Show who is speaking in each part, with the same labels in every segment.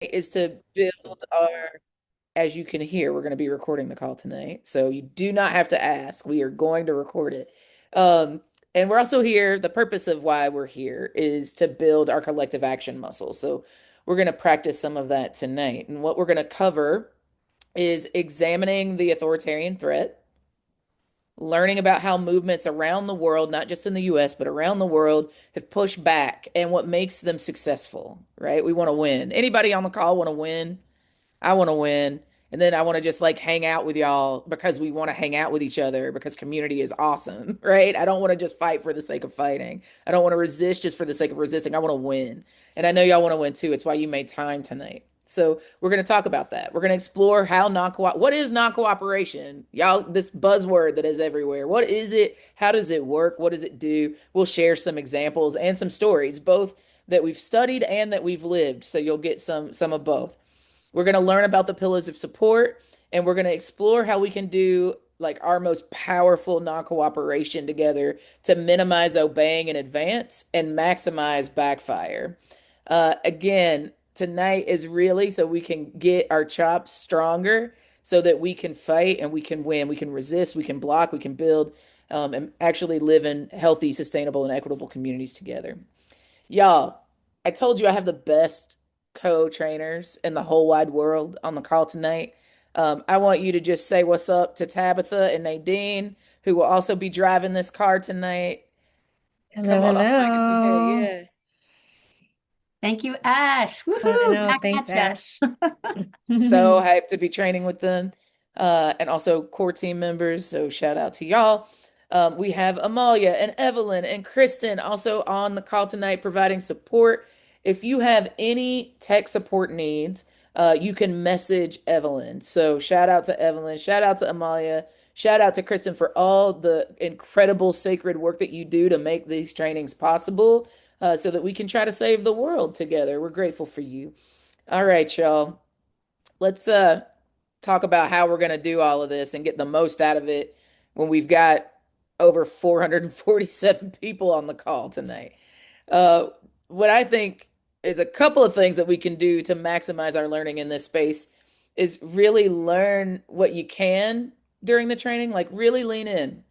Speaker 1: is to build our, as you can hear, we're going to be recording the call tonight. So you do not have to ask. We are going to record it. Um, and we're also here, the purpose of why we're here is to build our collective action muscle. So we're going to practice some of that tonight. And what we're going to cover is examining the authoritarian threat, learning about how movements around the world, not just in the US, but around the world, have pushed back and what makes them successful, right? We want to win. Anybody on the call want to win? I want to win. And then I want to just like hang out with y'all because we want to hang out with each other because community is awesome, right? I don't want to just fight for the sake of fighting. I don't want to resist just for the sake of resisting. I want to win. And I know y'all want to win too. It's why you made time tonight. So we're going to talk about that. We're going to explore how what is non-cooperation? Y'all, this buzzword that is everywhere. What is it? How does it work? What does it do? We'll share some examples and some stories, both that we've studied and that we've lived. So you'll get some of both. We're going to learn about the pillars of support, and we're going to explore how we can do like our most powerful non-cooperation together to minimize obeying in advance and maximize backfire. Again, tonight is really so we can get our chops stronger so that we can fight and we can win. We can resist, we can block, we can build, and actually live in healthy, sustainable, and equitable communities together. Y'all, I told you I have the best co-trainers in the whole wide world on the call tonight. I want you to just say what's up to Tabitha and Nadine, who will also be driving this car tonight.
Speaker 2: Hello,
Speaker 1: Come on off mic and say hey.
Speaker 2: hello.
Speaker 1: Yeah.
Speaker 3: Thank you, Ash.
Speaker 2: I
Speaker 3: Woohoo!
Speaker 2: know.
Speaker 3: Back
Speaker 2: Thanks,
Speaker 3: at ya.
Speaker 2: Ash.
Speaker 1: So hyped to be training with them. And also core team members. So shout out to y'all. We have Amalia and Evelyn and Kristen also on the call tonight providing support. If you have any tech support needs, you can message Evelyn. So shout out to Evelyn, shout out to Amalia, shout out to Kristen for all the incredible sacred work that you do to make these trainings possible, so that we can try to save the world together. We're grateful for you. All right, y'all. Let's talk about how we're going to do all of this and get the most out of it when we've got over 447 people on the call tonight. Uh, what I think is a couple of things that we can do to maximize our learning in this space is really learn what you can during the training, like really lean in,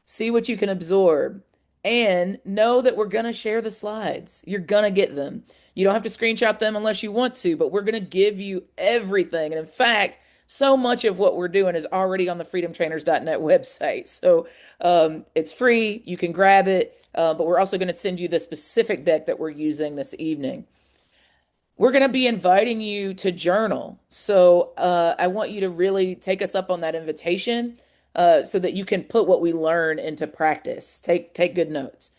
Speaker 1: see what you can absorb, and know that we're going to share the slides. You're going to get them. You don't have to screenshot them unless you want to, but we're going to give you everything. And in fact, so much of what we're doing is already on the freedomtrainers.net website. So it's free. You can grab it. But we're also going to send you the specific deck that we're using this evening. We're going to be inviting you to journal. So I want you to really take us up on that invitation, so that you can put what we learn into practice. Take good notes.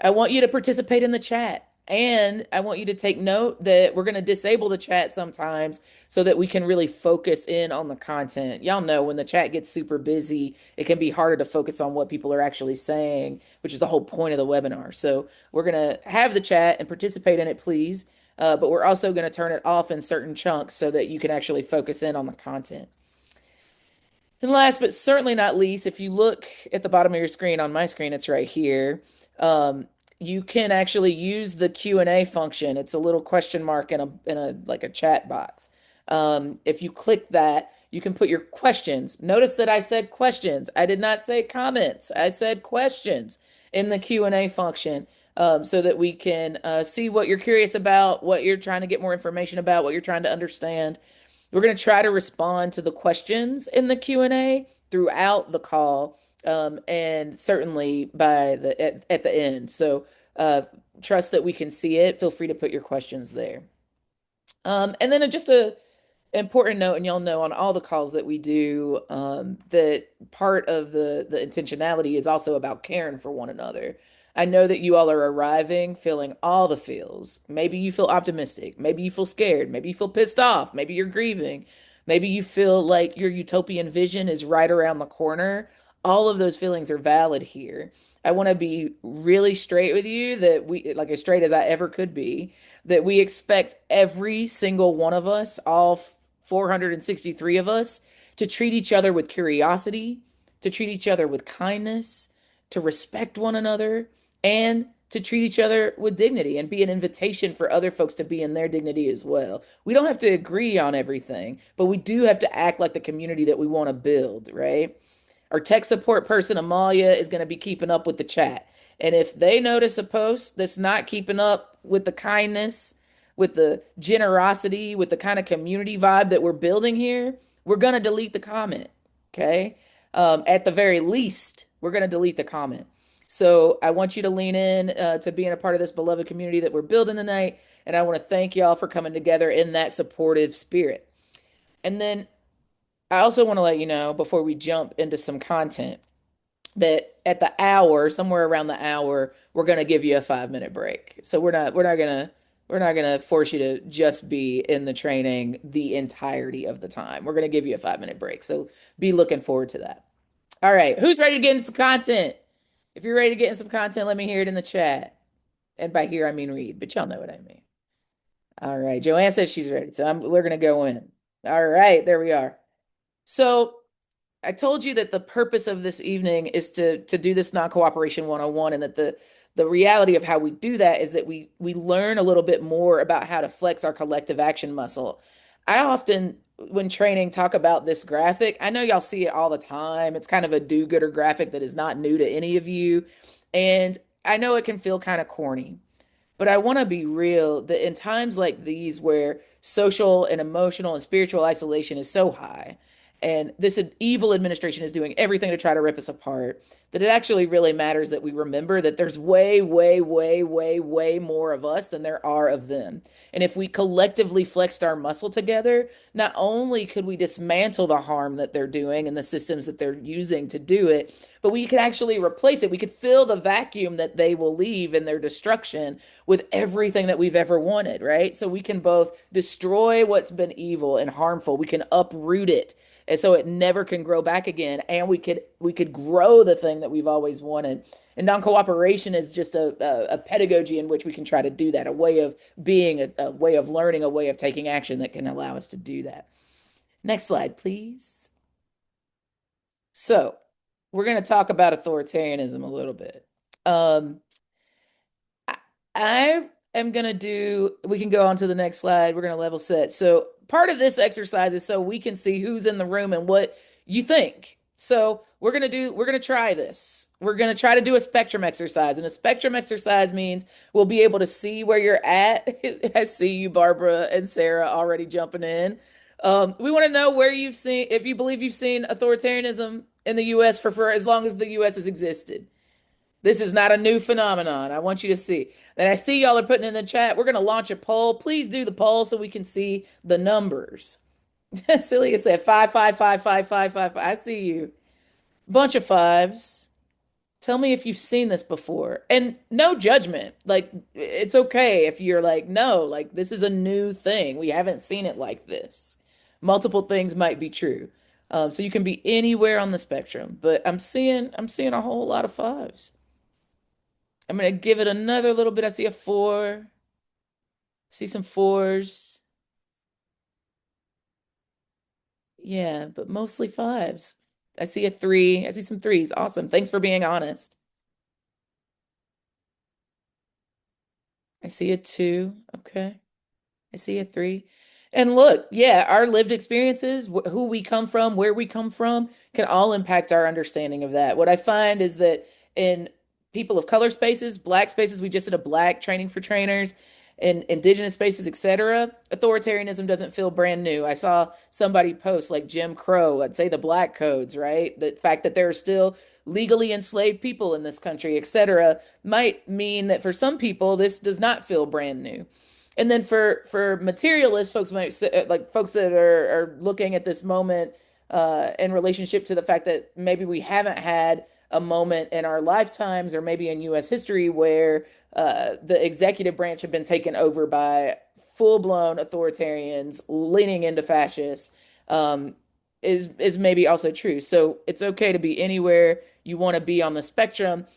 Speaker 1: I want you to participate in the chat. And I want you to take note that we're going to disable the chat sometimes so that we can really focus in on the content. Y'all know when the chat gets super busy, it can be harder to focus on what people are actually saying, which is the whole point of the webinar. So we're going to have the chat and participate in it, please. But we're also going to turn it off in certain chunks so that you can actually focus in on the content. And last but certainly not least, if you look at the bottom of your screen, on my screen, it's right here. You can actually use the Q&A function. It's a little question mark in a like a chat box. If you click that, you can put your questions. Notice that I said questions. I did not say comments. I said questions in the Q&A function, so that we can see what you're curious about, what you're trying to get more information about, what you're trying to understand. We're going to try to respond to the questions in the Q&A throughout the call, and certainly by at the end. So trust that we can see it. Feel free to put your questions there. And then just a important note, and y'all know on all the calls that we do, that part of the intentionality is also about caring for one another. I know that you all are arriving feeling all the feels. Maybe you feel optimistic, maybe you feel scared, maybe you feel pissed off, maybe you're grieving, maybe you feel like your utopian vision is right around the corner. All of those feelings are valid here. I want to be really straight with you, that we, like as straight as I ever could be, that we expect every single one of us, all 463 of us, to treat each other with curiosity, to treat each other with kindness, to respect one another, and to treat each other with dignity and be an invitation for other folks to be in their dignity as well. We don't have to agree on everything, but we do have to act like the community that we want to build, right? Our tech support person, Amalia, is going to be keeping up with the chat. And if they notice a post that's not keeping up with the kindness, with the generosity, with the kind of community vibe that we're building here, we're going to delete the comment. Okay. At the very least, we're going to delete the comment. So I want you to lean in to being a part of this beloved community that we're building tonight. And I want to thank y'all for coming together in that supportive spirit. And then I also want to let you know before we jump into some content that at the hour, somewhere around the hour, we're going to give you a 5 minute break. So we're not gonna force you to just be in the training the entirety of the time. We're going to give you a 5 minute break. So be looking forward to that. All right, who's ready to get into some content? If you're ready to get in some content, let me hear it in the chat. And by here I mean read, but y'all know what I mean. All right, Joanne says she's ready, so we're going to go in. All right, there we are. So I told you that the purpose of this evening is to do this non-cooperation 101, and that the reality of how we do that is that we learn a little bit more about how to flex our collective action muscle. I often, when training, talk about this graphic. I know y'all see it all the time. It's kind of a do-gooder graphic that is not new to any of you. And I know it can feel kind of corny. But I want to be real that in times like these, where social and emotional and spiritual isolation is so high, and this evil administration is doing everything to try to rip us apart, that it actually really matters that we remember that there's way, way, way, way, way more of us than there are of them. And if we collectively flexed our muscle together, not only could we dismantle the harm that they're doing and the systems that they're using to do it, but we could actually replace it. We could fill the vacuum that they will leave in their destruction with everything that we've ever wanted, right? So we can both destroy what's been evil and harmful. We can uproot it, and so it never can grow back again. And we could grow the thing that we've always wanted. And non-cooperation is just a pedagogy in which we can try to do that, a way of being, a way of learning, a way of taking action that can allow us to do that. Next slide, please. So we're going to talk about authoritarianism a little bit. Um, I, I am going to we can go on to the next slide. We're going to level set. So part of this exercise is so we can see who's in the room and what you think. So we're going to try this. We're going to try to do a spectrum exercise. And a spectrum exercise means we'll be able to see where you're at. I see you, Barbara and Sarah, already jumping in. We want to know where you've seen, if you believe you've seen authoritarianism in the US for as long as the US has existed. This is not a new phenomenon. I want you to see. And I see y'all are putting in the chat. We're going to launch a poll. Please do the poll so we can see the numbers. Celia said 5, 5, 5, 5, 5, 5. I see you. Bunch of fives. Tell me if you've seen this before. And no judgment. Like, it's okay if you're like, no, like, this is a new thing. We haven't seen it like this. Multiple things might be true. So you can be anywhere on the spectrum, but I'm seeing a whole lot of fives. I'm gonna give it another little bit. I see a four. See some fours. Yeah, but mostly fives. I see a three. I see some threes. Awesome. Thanks for being honest. I see a two. Okay. I see a three. And look, yeah, our lived experiences, who we come from, where we come from, can all impact our understanding of that. What I find is that in people of color spaces, black spaces, we just did a black training for trainers, in indigenous spaces, etc., authoritarianism doesn't feel brand new. I saw somebody post like Jim Crow, I'd say the black codes, right? The fact that there are still legally enslaved people in this country, etc., might mean that for some people, this does not feel brand new. And then for materialists, folks might say, like folks that are looking at this moment in relationship to the fact that maybe we haven't had a moment in our lifetimes or maybe in U.S. history where the executive branch had been taken over by full-blown authoritarians leaning into fascists, is maybe also true. So it's okay to be anywhere you want to be on the spectrum.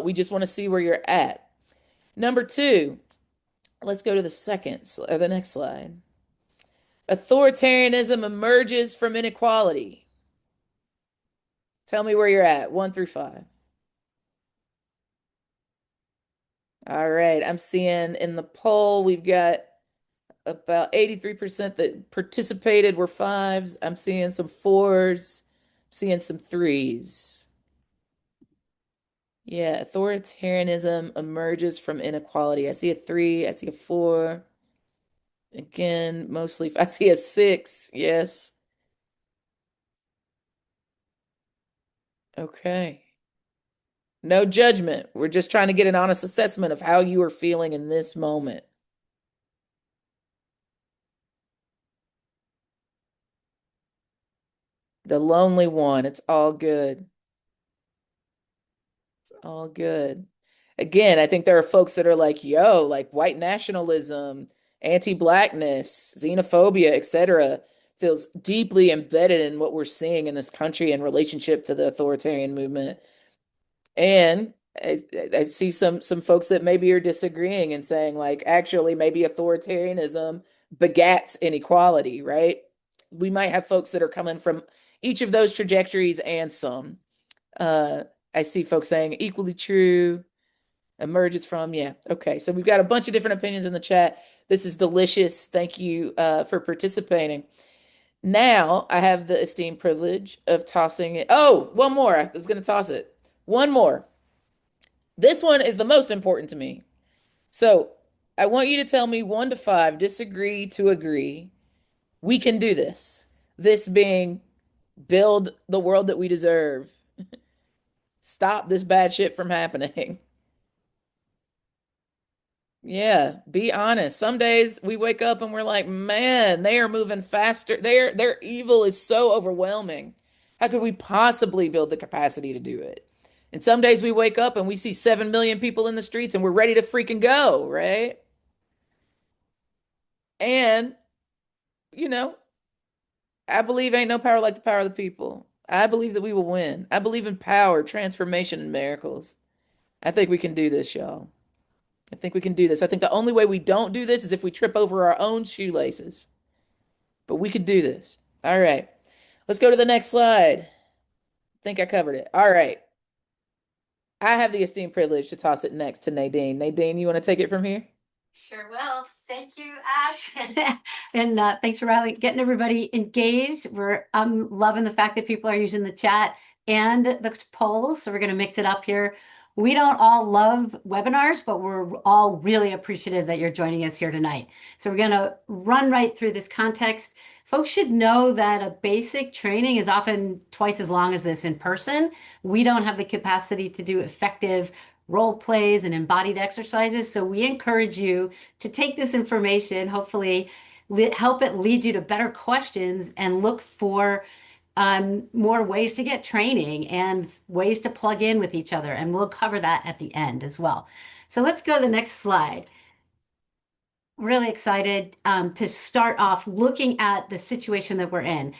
Speaker 1: We just want to see where you're at. Number two, let's go to the next slide. Authoritarianism emerges from inequality. Tell me where you're at, 1 through 5. All right. I'm seeing in the poll we've got about 83% that participated were fives. I'm seeing some fours, seeing some threes. Yeah, authoritarianism emerges from inequality. I see a three, I see a four. Again, mostly I see a six. Yes. Okay. No judgment. We're just trying to get an honest assessment of how you are feeling in this moment. The lonely one. It's all good. It's all good. Again, I think there are folks that are like, yo, like white nationalism, anti-blackness, xenophobia, etc., feels deeply embedded in what we're seeing in this country in relationship to the authoritarian movement. And I see some folks that maybe are disagreeing and saying like, actually, maybe authoritarianism begats inequality, right? We might have folks that are coming from each of those trajectories and some. Uh, I see folks saying equally true, emerges from, yeah. Okay, so we've got a bunch of different opinions in the chat. This is delicious. Thank you for participating. Now I have the esteemed privilege of tossing it. Oh, one more. I was going to toss it. One more. This one is the most important to me. So I want you to tell me one to five, disagree to agree. We can do this. This being build the world that we deserve. Stop this bad shit from happening. Yeah, be honest. Some days we wake up and we're like, man, they are moving faster. Their evil is so overwhelming. How could we possibly build the capacity to do it? And some days we wake up and we see 7 million people in the streets and we're ready to freaking go, right? And, you know, I believe ain't no power like the power of the people. I believe that we will win. I believe in power, transformation, and miracles. I think we can do this, y'all. I think we can do this. I think the only way we don't do this is if we trip over our own shoelaces. But we could do this. All right. Let's go to the next slide. I think I covered it. All right. I have the esteemed privilege to toss it next to Nadine. Nadine, you want to take it from here?
Speaker 3: Sure will. Thank you, Ash. And thanks for getting everybody engaged. We're loving the fact that people are using the chat and the polls. So we're going to mix it up here. We don't all love webinars, but we're all really appreciative that you're joining us here tonight. So we're going to run right through this context. Folks should know that a basic training is often twice as long as this in person. We don't have the capacity to do effective role plays and embodied exercises. So we encourage you to take this information, hopefully help it lead you to better questions and look for more ways to get training and ways to plug in with each other. And we'll cover that at the end as well. So let's go to the next slide. Really excited to start off looking at the situation that we're in.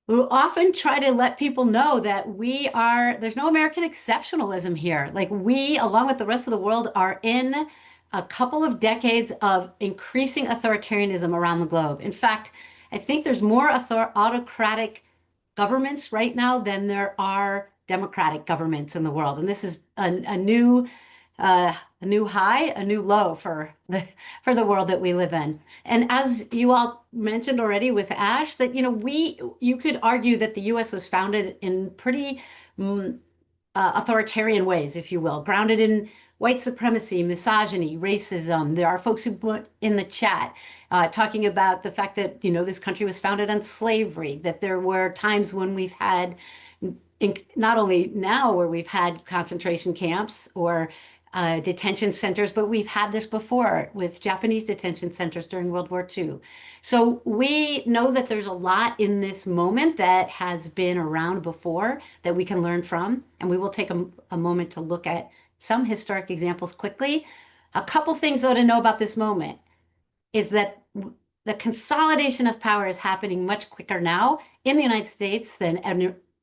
Speaker 3: We often try to let people know that there's no American exceptionalism here. Like we, along with the rest of the world, are in a couple of decades of increasing authoritarianism around the globe. In fact, I think there's more autocratic governments right now than there are democratic governments in the world. And this is a new high, a new low for the world that we live in. And as you all mentioned already with Ash, that you could argue that the U.S. was founded in pretty authoritarian ways, if you will, grounded in white supremacy, misogyny, racism. There are folks who put in the chat talking about the fact that this country was founded on slavery, that there were times when we've had not only now where we've had concentration camps or detention centers, but we've had this before with Japanese detention centers during World War II. So we know that there's a lot in this moment that has been around before that we can learn from, and we will take a moment to look at some historic examples quickly. A couple things though to know about this moment is that the consolidation of power is happening much quicker now in the United States than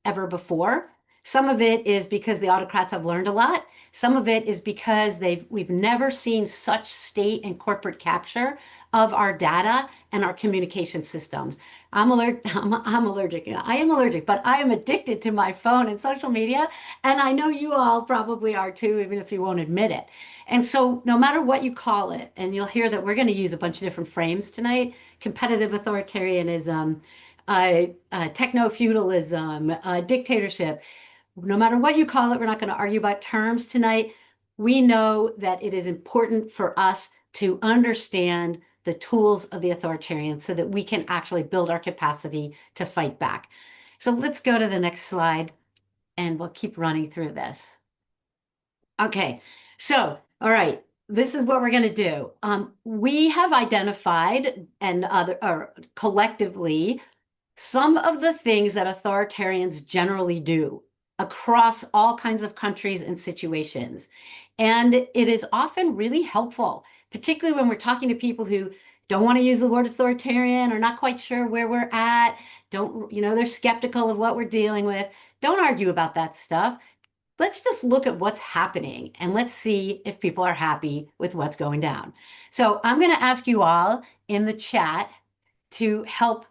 Speaker 3: ever before. Some of it is because the autocrats have learned a lot. Some of it is because we've never seen such state and corporate capture of our data and our communication systems. I'm allergic. I am allergic, but I am addicted to my phone and social media. And I know you all probably are too, even if you won't admit it. And so, no matter what you call it, and you'll hear that we're going to use a bunch of different frames tonight: competitive authoritarianism, techno feudalism, dictatorship. No matter what you call it, we're not going to argue about terms tonight. We know that it is important for us to understand the tools of the authoritarian so that we can actually build our capacity to fight back. So let's go to the next slide and we'll keep running through this. Okay, so, all right, this is what we're going to do. We have identified and other, or collectively, some of the things that authoritarians generally do across all kinds of countries and situations. And it is often really helpful, particularly when we're talking to people who don't want to use the word authoritarian or not quite sure where we're at, don't, they're skeptical of what we're dealing with. Don't argue about that stuff. Let's just look at what's happening and let's see if people are happy with what's going down. So I'm going to ask you all in the chat to help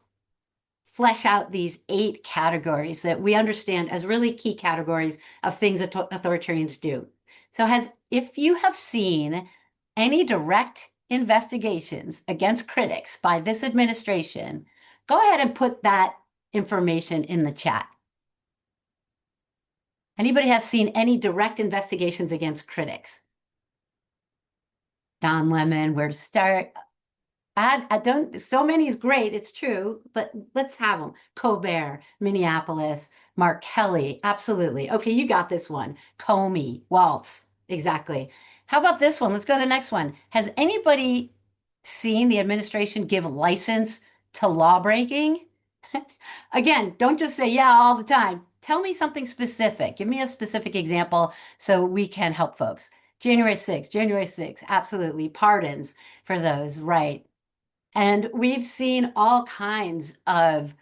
Speaker 3: flesh out these 8 categories that we understand as really key categories of things that authoritarians do. So if you have seen any direct investigations against critics by this administration, go ahead and put that information in the chat. Anybody has seen any direct investigations against critics? Don Lemon, where to start? I don't, so many is great, it's true, but let's have them. Colbert, Minneapolis, Mark Kelly, absolutely. Okay, you got this one. Comey, Waltz, exactly. How about this one? Let's go to the next one. Has anybody seen the administration give license to law breaking? Again, don't just say yeah all the time. Tell me something specific. Give me a specific example so we can help folks. January 6th, absolutely. Pardons for those, right? And we've seen all kinds of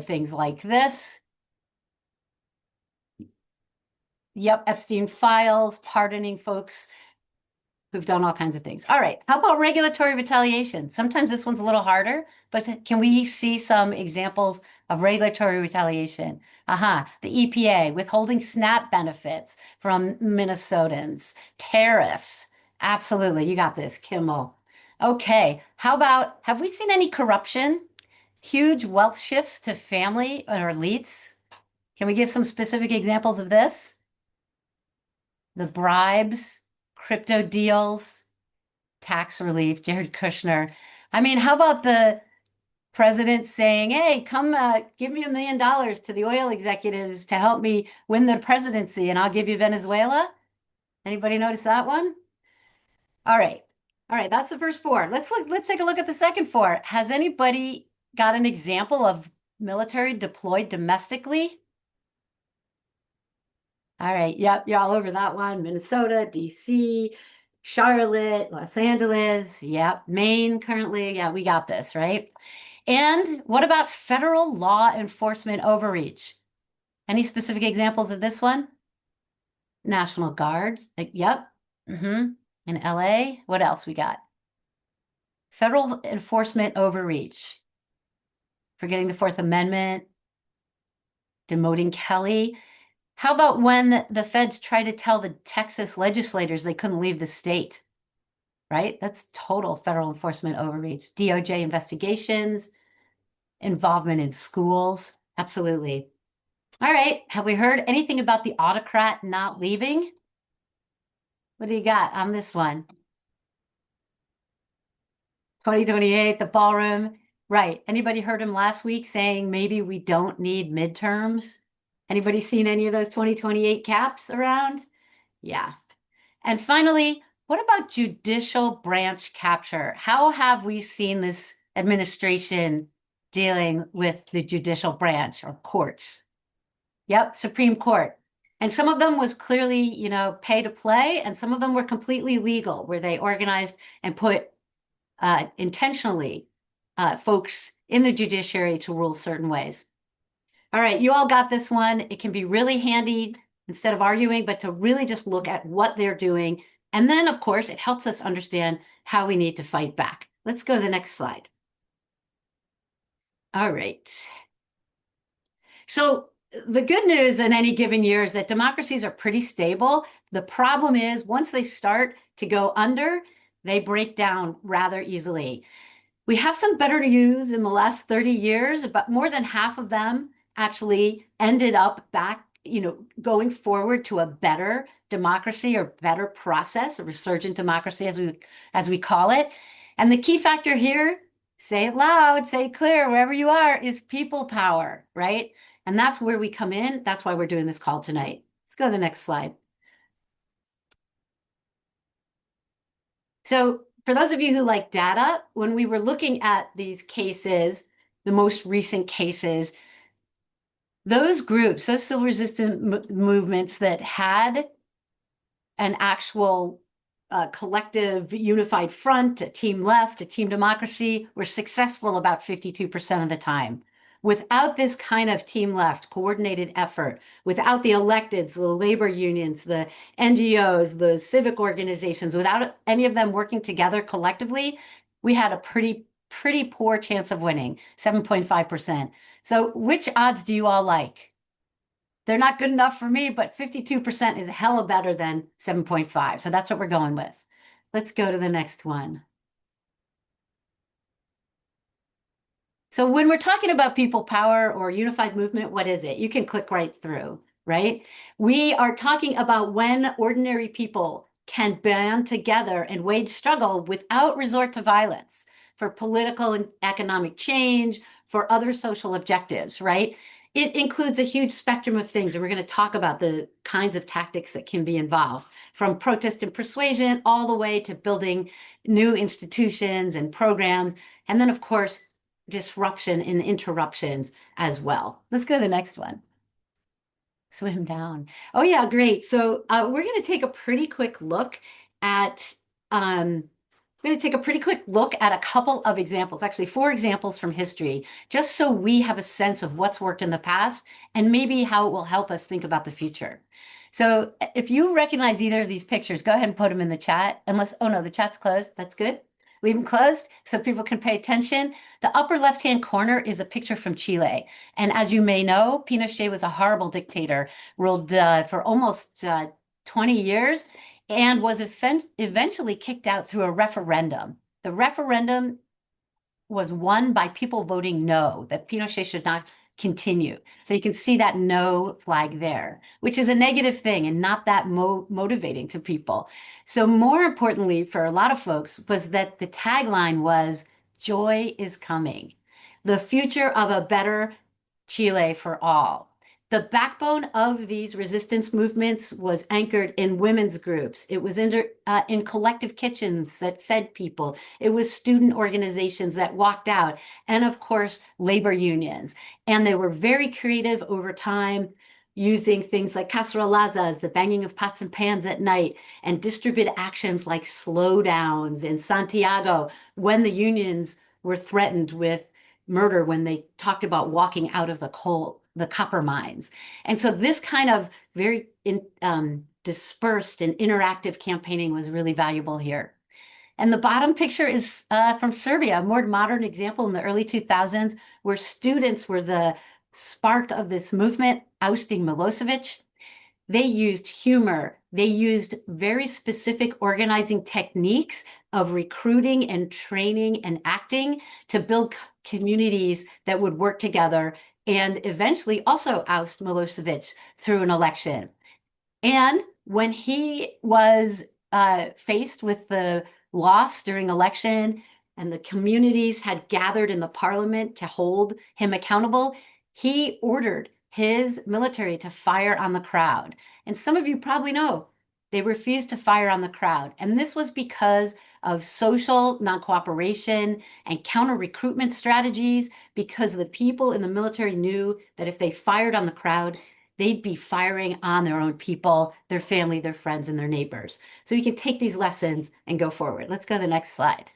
Speaker 3: things like this. Yep, Epstein files, pardoning folks who've done all kinds of things. All right, how about regulatory retaliation? Sometimes this one's a little harder, but can we see some examples of regulatory retaliation? The EPA withholding SNAP benefits from Minnesotans, tariffs. Absolutely, you got this, Kimmel. Okay, how about, have we seen any corruption? Huge wealth shifts to family or elites? Can we give some specific examples of this? The bribes, crypto deals, tax relief, Jared Kushner. I mean, how about the president saying, hey, come give me $1 million to the oil executives to help me win the presidency and I'll give you Venezuela? Anybody notice that one? All right. All right, that's the first 4. Let's take a look at the second 4. Has anybody got an example of military deployed domestically? All right, yep, you're all over that one. Minnesota, DC, Charlotte, Los Angeles, yep, Maine currently. Yeah, we got this, right? And what about federal law enforcement overreach? Any specific examples of this one? National Guards, yep. In LA, what else we got? Federal enforcement overreach. Forgetting the Fourth Amendment, demoting Kelly. How about when the feds try to tell the Texas legislators they couldn't leave the state, right? That's total federal enforcement overreach. DOJ investigations, involvement in schools. Absolutely. All right. Have we heard anything about the autocrat not leaving? What do you got on this one? 2028, the ballroom. Right. Anybody heard him last week saying maybe we don't need midterms? Anybody seen any of those 2028 caps around? Yeah. And finally, what about judicial branch capture? How have we seen this administration dealing with the judicial branch or courts? Yep, Supreme Court. And some of them was clearly, pay to play, and some of them were completely legal, where they organized and put intentionally folks in the judiciary to rule certain ways. All right, you all got this one. It can be really handy instead of arguing, but to really just look at what they're doing. And then, of course, it helps us understand how we need to fight back. Let's go to the next slide. All right. So the good news in any given year is that democracies are pretty stable. The problem is once they start to go under, they break down rather easily. We have some better news in the last 30 years, but more than half of them actually ended up back, going forward to a better democracy or better process, a resurgent democracy as we call it. And the key factor here, say it loud, say it clear, wherever you are, is people power, right? And that's where we come in. That's why we're doing this call tonight. Let's go to the next slide. So for those of you who like data, when we were looking at these cases, the most recent cases, those groups, those civil resistance movements that had an actual collective unified front, a team left, a team democracy, were successful about 52% of the time. Without this kind of team left, coordinated effort, without the electeds, the labor unions, the NGOs, the civic organizations, without any of them working together collectively, we had a pretty poor chance of winning, 7.5%. So which odds do you all like? They're not good enough for me, but 52% is hella better than 7.5. So that's what we're going with. Let's go to the next one. So when we're talking about people power or unified movement, what is it? You can click right through, right? We are talking about when ordinary people can band together and wage struggle without resort to violence for political and economic change, for other social objectives, right? It includes a huge spectrum of things, and we're going to talk about the kinds of tactics that can be involved, from protest and persuasion all the way to building new institutions and programs. And then, of course, disruption and interruptions as well. Let's go to the next one. Swim down. Oh yeah, great. So we're going to take a pretty quick look at we're going to take a pretty quick look at a couple of examples, actually 4 examples from history, just so we have a sense of what's worked in the past and maybe how it will help us think about the future. So if you recognize either of these pictures, go ahead and put them in the chat. Unless, oh no, the chat's closed. That's good. Leave them closed so people can pay attention. The upper left-hand corner is a picture from Chile. And as you may know, Pinochet was a horrible dictator, ruled for almost 20 years, and was eventually kicked out through a referendum. The referendum was won by people voting no, that Pinochet should not continue. So you can see that no flag there, which is a negative thing and not that motivating to people. So more importantly for a lot of folks was that the tagline was, joy is coming. The future of a better Chile for all. The backbone of these resistance movements was anchored in women's groups. It was in collective kitchens that fed people. It was student organizations that walked out, and of course, labor unions. And they were very creative over time, using things like cacerolazas, the banging of pots and pans at night, and distributed actions like slowdowns in Santiago when the unions were threatened with murder when they talked about walking out of the copper mines. And so this kind of very dispersed and interactive campaigning was really valuable here. And the bottom picture is from Serbia, a more modern example in the early 2000s, where students were the spark of this movement, ousting Milosevic. They used humor. They used very specific organizing techniques of recruiting and training and acting to build communities that would work together and eventually also oust Milosevic through an election. And when he was faced with the loss during election and the communities had gathered in the parliament to hold him accountable, he ordered his military to fire on the crowd. And some of you probably know they refused to fire on the crowd. And this was because of social non-cooperation and counter-recruitment strategies, because the people in the military knew that if they fired on the crowd, they'd be firing on their own people, their family, their friends, and their neighbors. So you can take these lessons and go forward. Let's go to the next slide.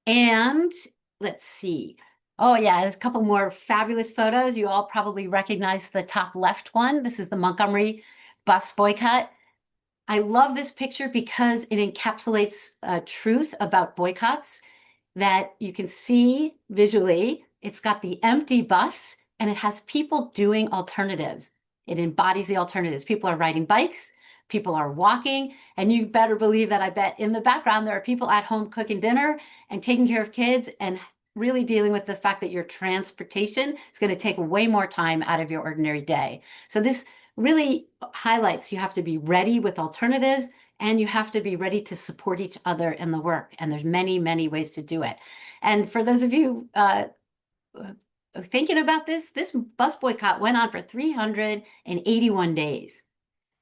Speaker 3: And let's see. Oh yeah, there's a couple more fabulous photos. You all probably recognize the top left one. This is the Montgomery bus boycott. I love this picture because it encapsulates a truth about boycotts that you can see visually. It's got the empty bus and it has people doing alternatives. It embodies the alternatives. People are riding bikes, people are walking, and you better believe that I bet in the background there are people at home cooking dinner and taking care of kids and really dealing with the fact that your transportation is going to take way more time out of your ordinary day. So this really highlights you have to be ready with alternatives and you have to be ready to support each other in the work. And there's many, many ways to do it. And for those of you thinking about this bus boycott went on for 381 days.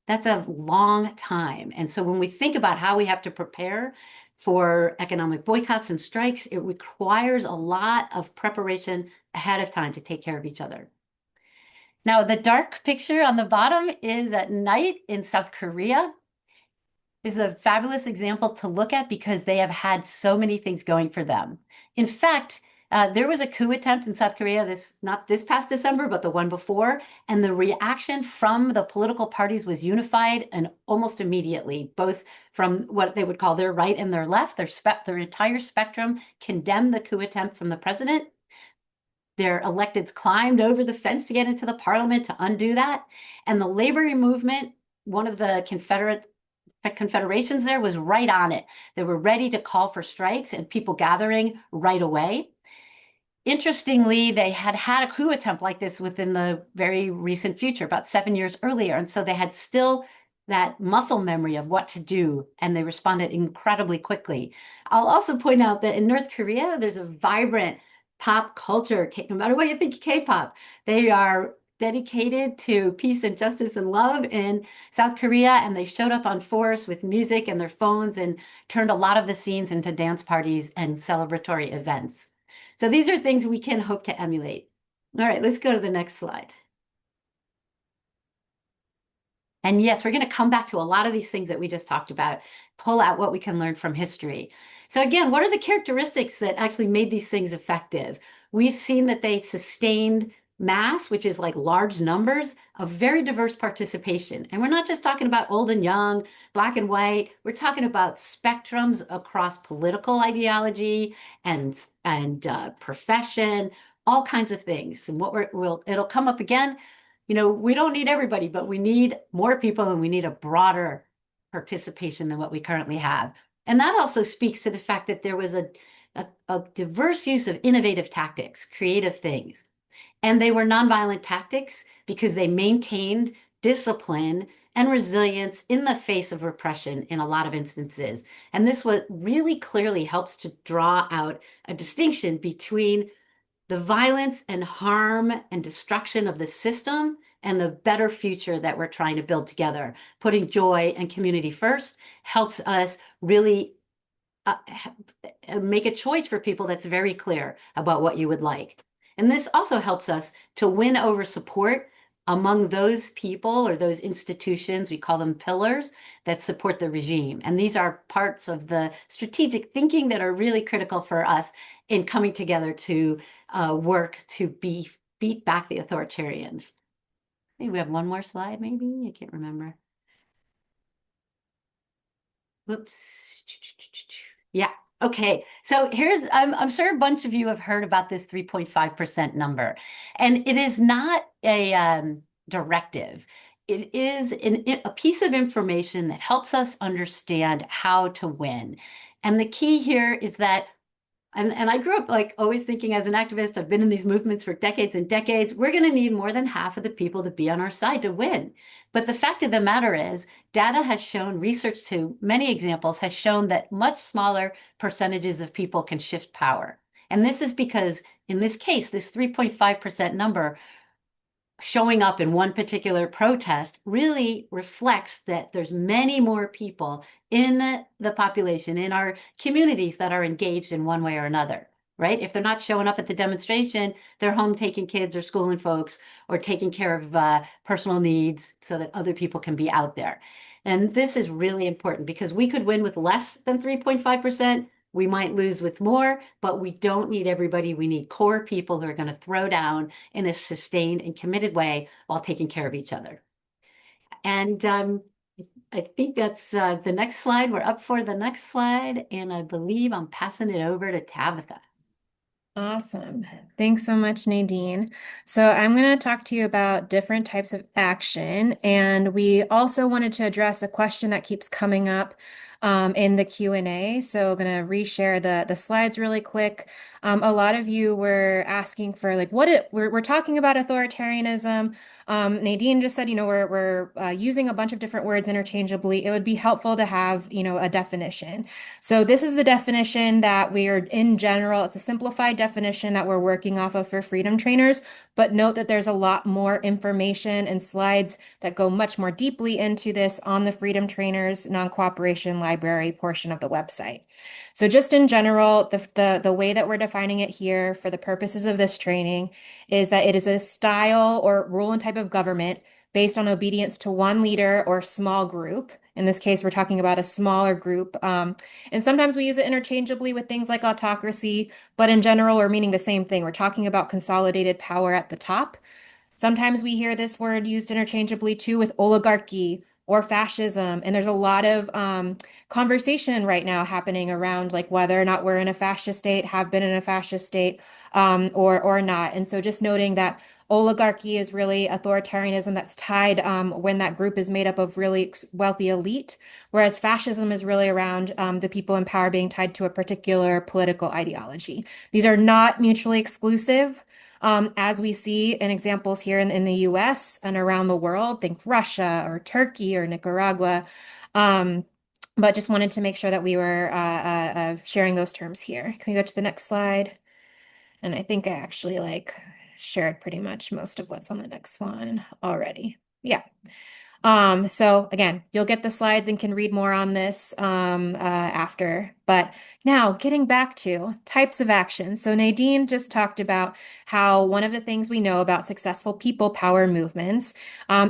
Speaker 3: That's a long time. And so when we think about how we have to prepare for economic boycotts and strikes, it requires a lot of preparation ahead of time to take care of each other. Now, the dark picture on the bottom is at night in South Korea. Is a fabulous example to look at because they have had so many things going for them. In fact, there was a coup attempt in South Korea, not this past December, but the one before, and the reaction from the political parties was unified and almost immediately, both from what they would call their right and their left, their entire spectrum condemned the coup attempt from the president. Their electeds climbed over the fence to get into the parliament to undo that. And the labor movement, one of the confederations there was right on it. They were ready to call for strikes and people gathering right away. Interestingly, they had had a coup attempt like this within the very recent future, about 7 years earlier. And so they had still that muscle memory of what to do, and they responded incredibly quickly. I'll also point out that in North Korea, there's a vibrant pop culture. No matter what you think of K-pop, they are dedicated to peace and justice and love in South Korea, and they showed up on force with music and their phones and turned a lot of the scenes into dance parties and celebratory events. So these are things we can hope to emulate. All right, let's go to the next slide. And yes, we're going to come back to a lot of these things that we just talked about, pull out what we can learn from history. So again, what are the characteristics that actually made these things effective? We've seen that they sustained mass, which is like large numbers of very diverse participation. And we're not just talking about old and young, black and white. We're talking about spectrums across political ideology and profession, all kinds of things. And it'll come up again. We don't need everybody, but we need more people and we need a broader participation than what we currently have. And that also speaks to the fact that there was a diverse use of innovative tactics, creative things. And they were nonviolent tactics because they maintained discipline and resilience in the face of repression in a lot of instances. And this what really clearly helps to draw out a distinction between the violence and harm and destruction of the system and the better future that we're trying to build together. Putting joy and community first helps us really make a choice for people that's very clear about what you would like. And this also helps us to win over support among those people or those institutions, we call them pillars, that support the regime. And these are parts of the strategic thinking that are really critical for us in coming together to work to beat back the authoritarians. Maybe we have one more slide, maybe? I can't remember. Whoops. Yeah. Okay. So I'm sure a bunch of you have heard about this 3.5% number, and it is not a directive. It is a piece of information that helps us understand how to win. And the key here is that and I grew up like always thinking as an activist, I've been in these movements for decades and decades. We're going to need more than half of the people to be on our side to win. But the fact of the matter is, data has shown, research to many examples has shown that much smaller percentages of people can shift power. And this is because in this case, this 3.5% number showing up in one particular protest really reflects that there's many more people in the population, in our communities that are engaged in one way or another, right? If they're not showing up at the demonstration, they're home taking kids or schooling folks or taking care of personal needs so that other people can be out there. And this is really important because we could win with less than 3.5%. We might lose with more, but we don't need everybody. We need core people who are going to throw down in a sustained and committed way while taking care of each other. And I think that's the next slide. We're up for the next slide, and I believe I'm passing it over to Tabitha.
Speaker 2: Awesome. Thanks so much, Nadine. So I'm going to talk to you about different types of action, and we also wanted to address a question that keeps coming up in the Q&A. So I'm going to reshare the slides really quick. A lot of you were asking for like we're talking about authoritarianism. Nadine just said, we're using a bunch of different words interchangeably. It would be helpful to have, a definition. So this is the definition that we are in general. It's a simplified definition that we're working off of for freedom trainers, but note that there's a lot more information and slides that go much more deeply into this on the Freedom Trainers non-cooperation library portion of the website. So just in general, the way that we're defining it here for the purposes of this training is that it is a style or rule and type of government based on obedience to one leader or small group. In this case, we're talking about a smaller group. And sometimes we use it interchangeably with things like autocracy, but in general, we're meaning the same thing. We're talking about consolidated power at the top. Sometimes we hear this word used interchangeably too with oligarchy or fascism. And there's a lot of conversation right now happening around like whether or not we're in a fascist state, have been in a fascist state, or not. And so just noting that oligarchy is really authoritarianism that's tied when that group is made up of really wealthy elite, whereas fascism is really around the people in power being tied to a particular political ideology. These are not mutually exclusive. As we see in examples here in the US and around the world, think Russia or Turkey or Nicaragua. Um, but just wanted to make sure that we were sharing those terms here. Can we go to the next slide? And I think I actually like shared pretty much most of what's on the next one already. Yeah. So again, you'll get the slides and can read more on this after. But now getting back to types of action. So Nadine just talked about how one of the things we know about successful people power movements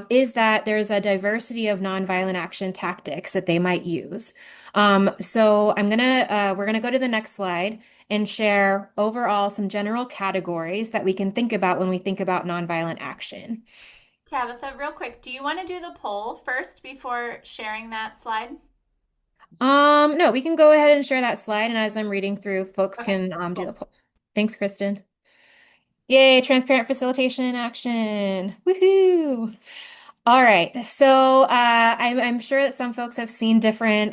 Speaker 2: is that there's a diversity of nonviolent action tactics that they might use. So we're gonna go to the next slide and share overall some general categories that we can think about when we think about nonviolent action.
Speaker 4: Tabitha, real quick, do you want to do the poll first before sharing that slide?
Speaker 2: No, we can go ahead and share that slide, and as I'm reading through, folks
Speaker 4: Okay,
Speaker 2: can do the
Speaker 4: cool.
Speaker 2: poll. Thanks, Kristen. Yay, transparent facilitation in action. Woohoo! All right. So I'm sure that some folks have seen different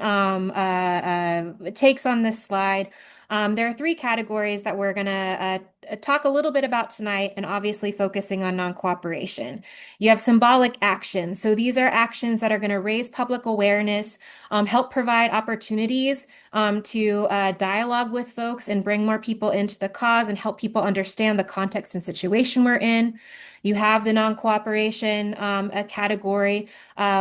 Speaker 2: takes on this slide. There are three categories that we're going to talk a little bit about tonight, and obviously focusing on non-cooperation. You have symbolic actions. So these are actions that are going to raise public awareness, help provide opportunities to dialogue with folks and bring more people into the cause and help people understand the context and situation we're in. You have the non-cooperation category,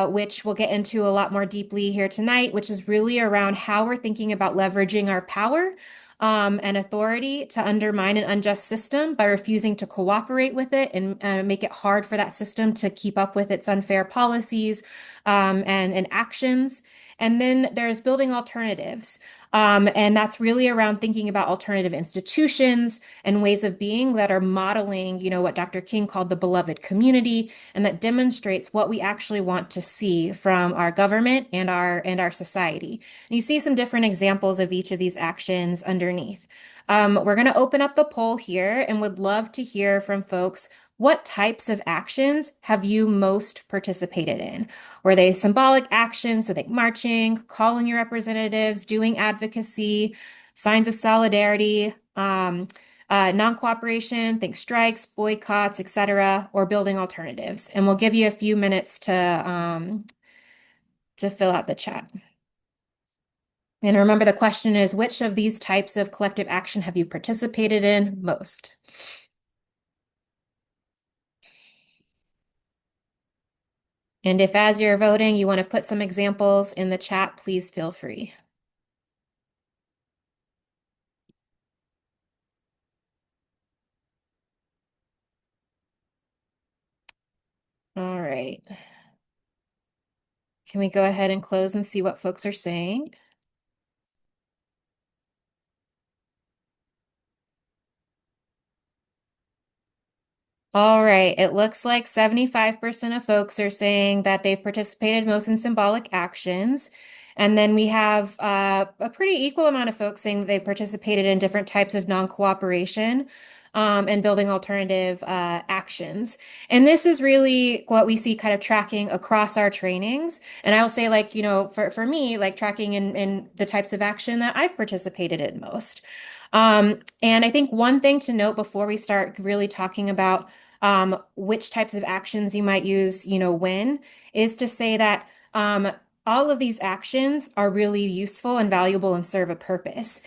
Speaker 2: which we'll get into a lot more deeply here tonight, which is really around how we're thinking about leveraging our power and authority to undermine an unjust system by refusing to cooperate with it and make it hard for that system to keep up with its unfair policies and actions. And then there's building alternatives. And that's really around thinking about alternative institutions and ways of being that are modeling, what Dr. King called the beloved community, and that demonstrates what we actually want to see from our government and our society. And you see some different examples of each of these actions underneath. We're going to open up the poll here and would love to hear from folks. What types of actions have you most participated in? Were they symbolic actions, so like marching, calling your representatives, doing advocacy, signs of solidarity, non-cooperation, think strikes, boycotts, etc., or building alternatives? And we'll give you a few minutes to fill out the chat. And remember, the question is, which of these types of collective action have you participated in most? And if as you're voting, you want to put some examples in the chat, please feel free. All right. Can we go ahead and close and see what folks are saying? All right. It looks like 75% of folks are saying that they've participated most in symbolic actions. And then we have a pretty equal amount of folks saying that they participated in different types of non-cooperation and building alternative actions. And this is really what we see kind of tracking across our trainings. And I will say, like, for me, like tracking in the types of action that I've participated in most. And I think one thing to note before we start really talking about which types of actions you might use, when, is to say that all of these actions are really useful and valuable and serve a purpose.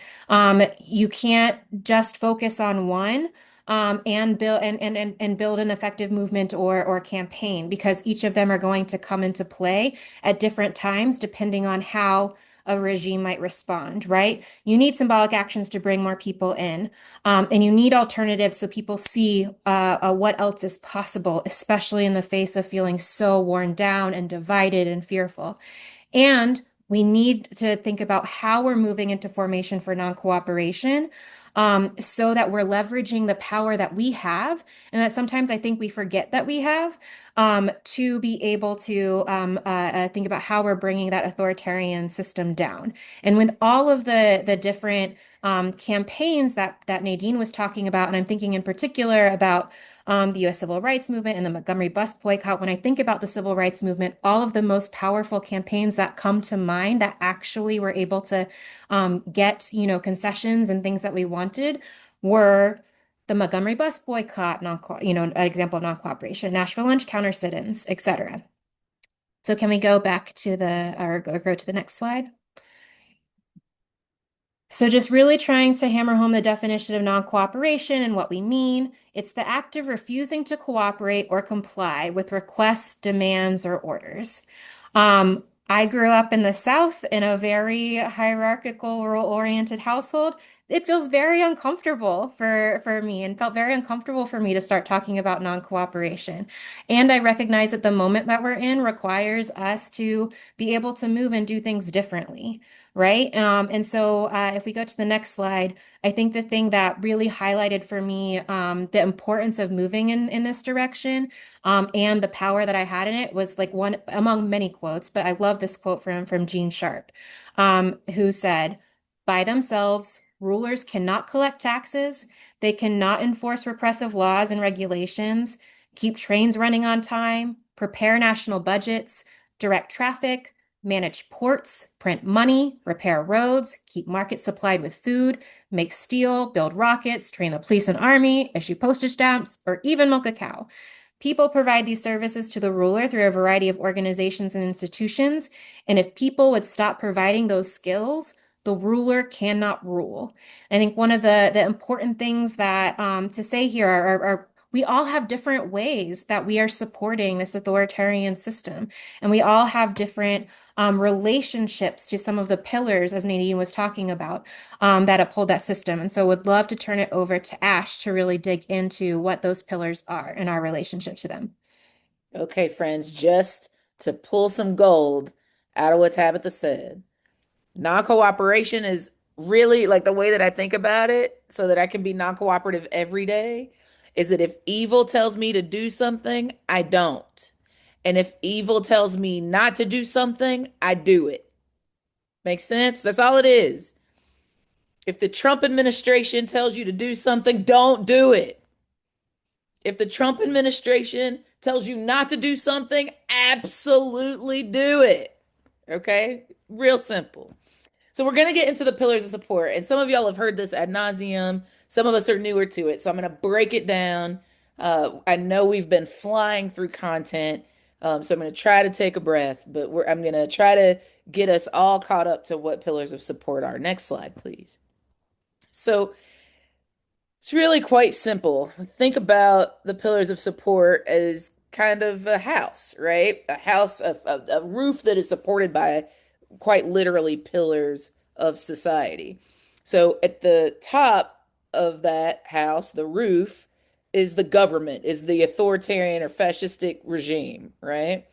Speaker 2: You can't just focus on one. And build and build an effective movement or campaign because each of them are going to come into play at different times depending on how a regime might respond, right? You need symbolic actions to bring more people in. And you need alternatives so people see what else is possible, especially in the face of feeling so worn down and divided and fearful. And we need to think about how we're moving into formation for non-cooperation, so that we're leveraging the power that we have, and that sometimes I think we forget that we have, to be able to think about how we're bringing that authoritarian system down. And with all of the different campaigns that Nadine was talking about, and I'm thinking in particular about the U.S. Civil Rights Movement and the Montgomery bus boycott. When I think about the Civil Rights Movement, all of the most powerful campaigns that come to mind that actually were able to get, concessions and things that we wanted were the Montgomery bus boycott, an example of non-cooperation, Nashville lunch counter sit-ins, etc. So can we go back to or go to the next slide? So just really trying to hammer home the definition of non-cooperation and what we mean. It's the act of refusing to cooperate or comply with requests, demands, or orders. I grew up in the South in a very hierarchical, rule-oriented household. It feels very uncomfortable for me and felt very uncomfortable for me to start talking about non-cooperation. And I recognize that the moment that we're in requires us to be able to move and do things differently. Right. And so if we go to the next slide, I think the thing that really highlighted for me the importance of moving in this direction and the power that I had in it was like one among many quotes, but I love this quote from Gene Sharp, who said, by themselves, rulers cannot collect taxes, they cannot enforce repressive laws and regulations, keep trains running on time, prepare national budgets, direct traffic, manage ports, print money, repair roads, keep markets supplied with food, make steel, build rockets, train the police and army, issue postage stamps, or even milk a cow. People provide these services to the ruler through a variety of organizations and institutions. And if people would stop providing those skills, the ruler cannot rule. I think one of the important things that to say here are we all have different ways that we are supporting this authoritarian system. And we all have different relationships to some of the pillars, as Nadine was talking about, that uphold that system. And so would love to turn it over to Ash to really dig into what those pillars are and our relationship to them.
Speaker 1: Okay, friends, just to pull some gold out of what Tabitha said. Non-cooperation is really like the way that I think about it, so that I can be non-cooperative every day, is that if evil tells me to do something, I don't. And if evil tells me not to do something, I do it. Makes sense? That's all it is. If the Trump administration tells you to do something, don't do it. If the Trump administration tells you not to do something, absolutely do it. Okay? Real simple. So we're going to get into the pillars of support. And some of y'all have heard this ad nauseum. Some of us are newer to it. So I'm going to break it down. I know we've been flying through content. So I'm going to try to take a breath, but I'm going to try to get us all caught up to what pillars of support are. Next slide, please. So it's really quite simple. Think about the pillars of support as kind of a house, right? A house, a roof that is supported by quite literally pillars of society. So at the top of that house, the roof, is the government, is the authoritarian or fascistic regime, right?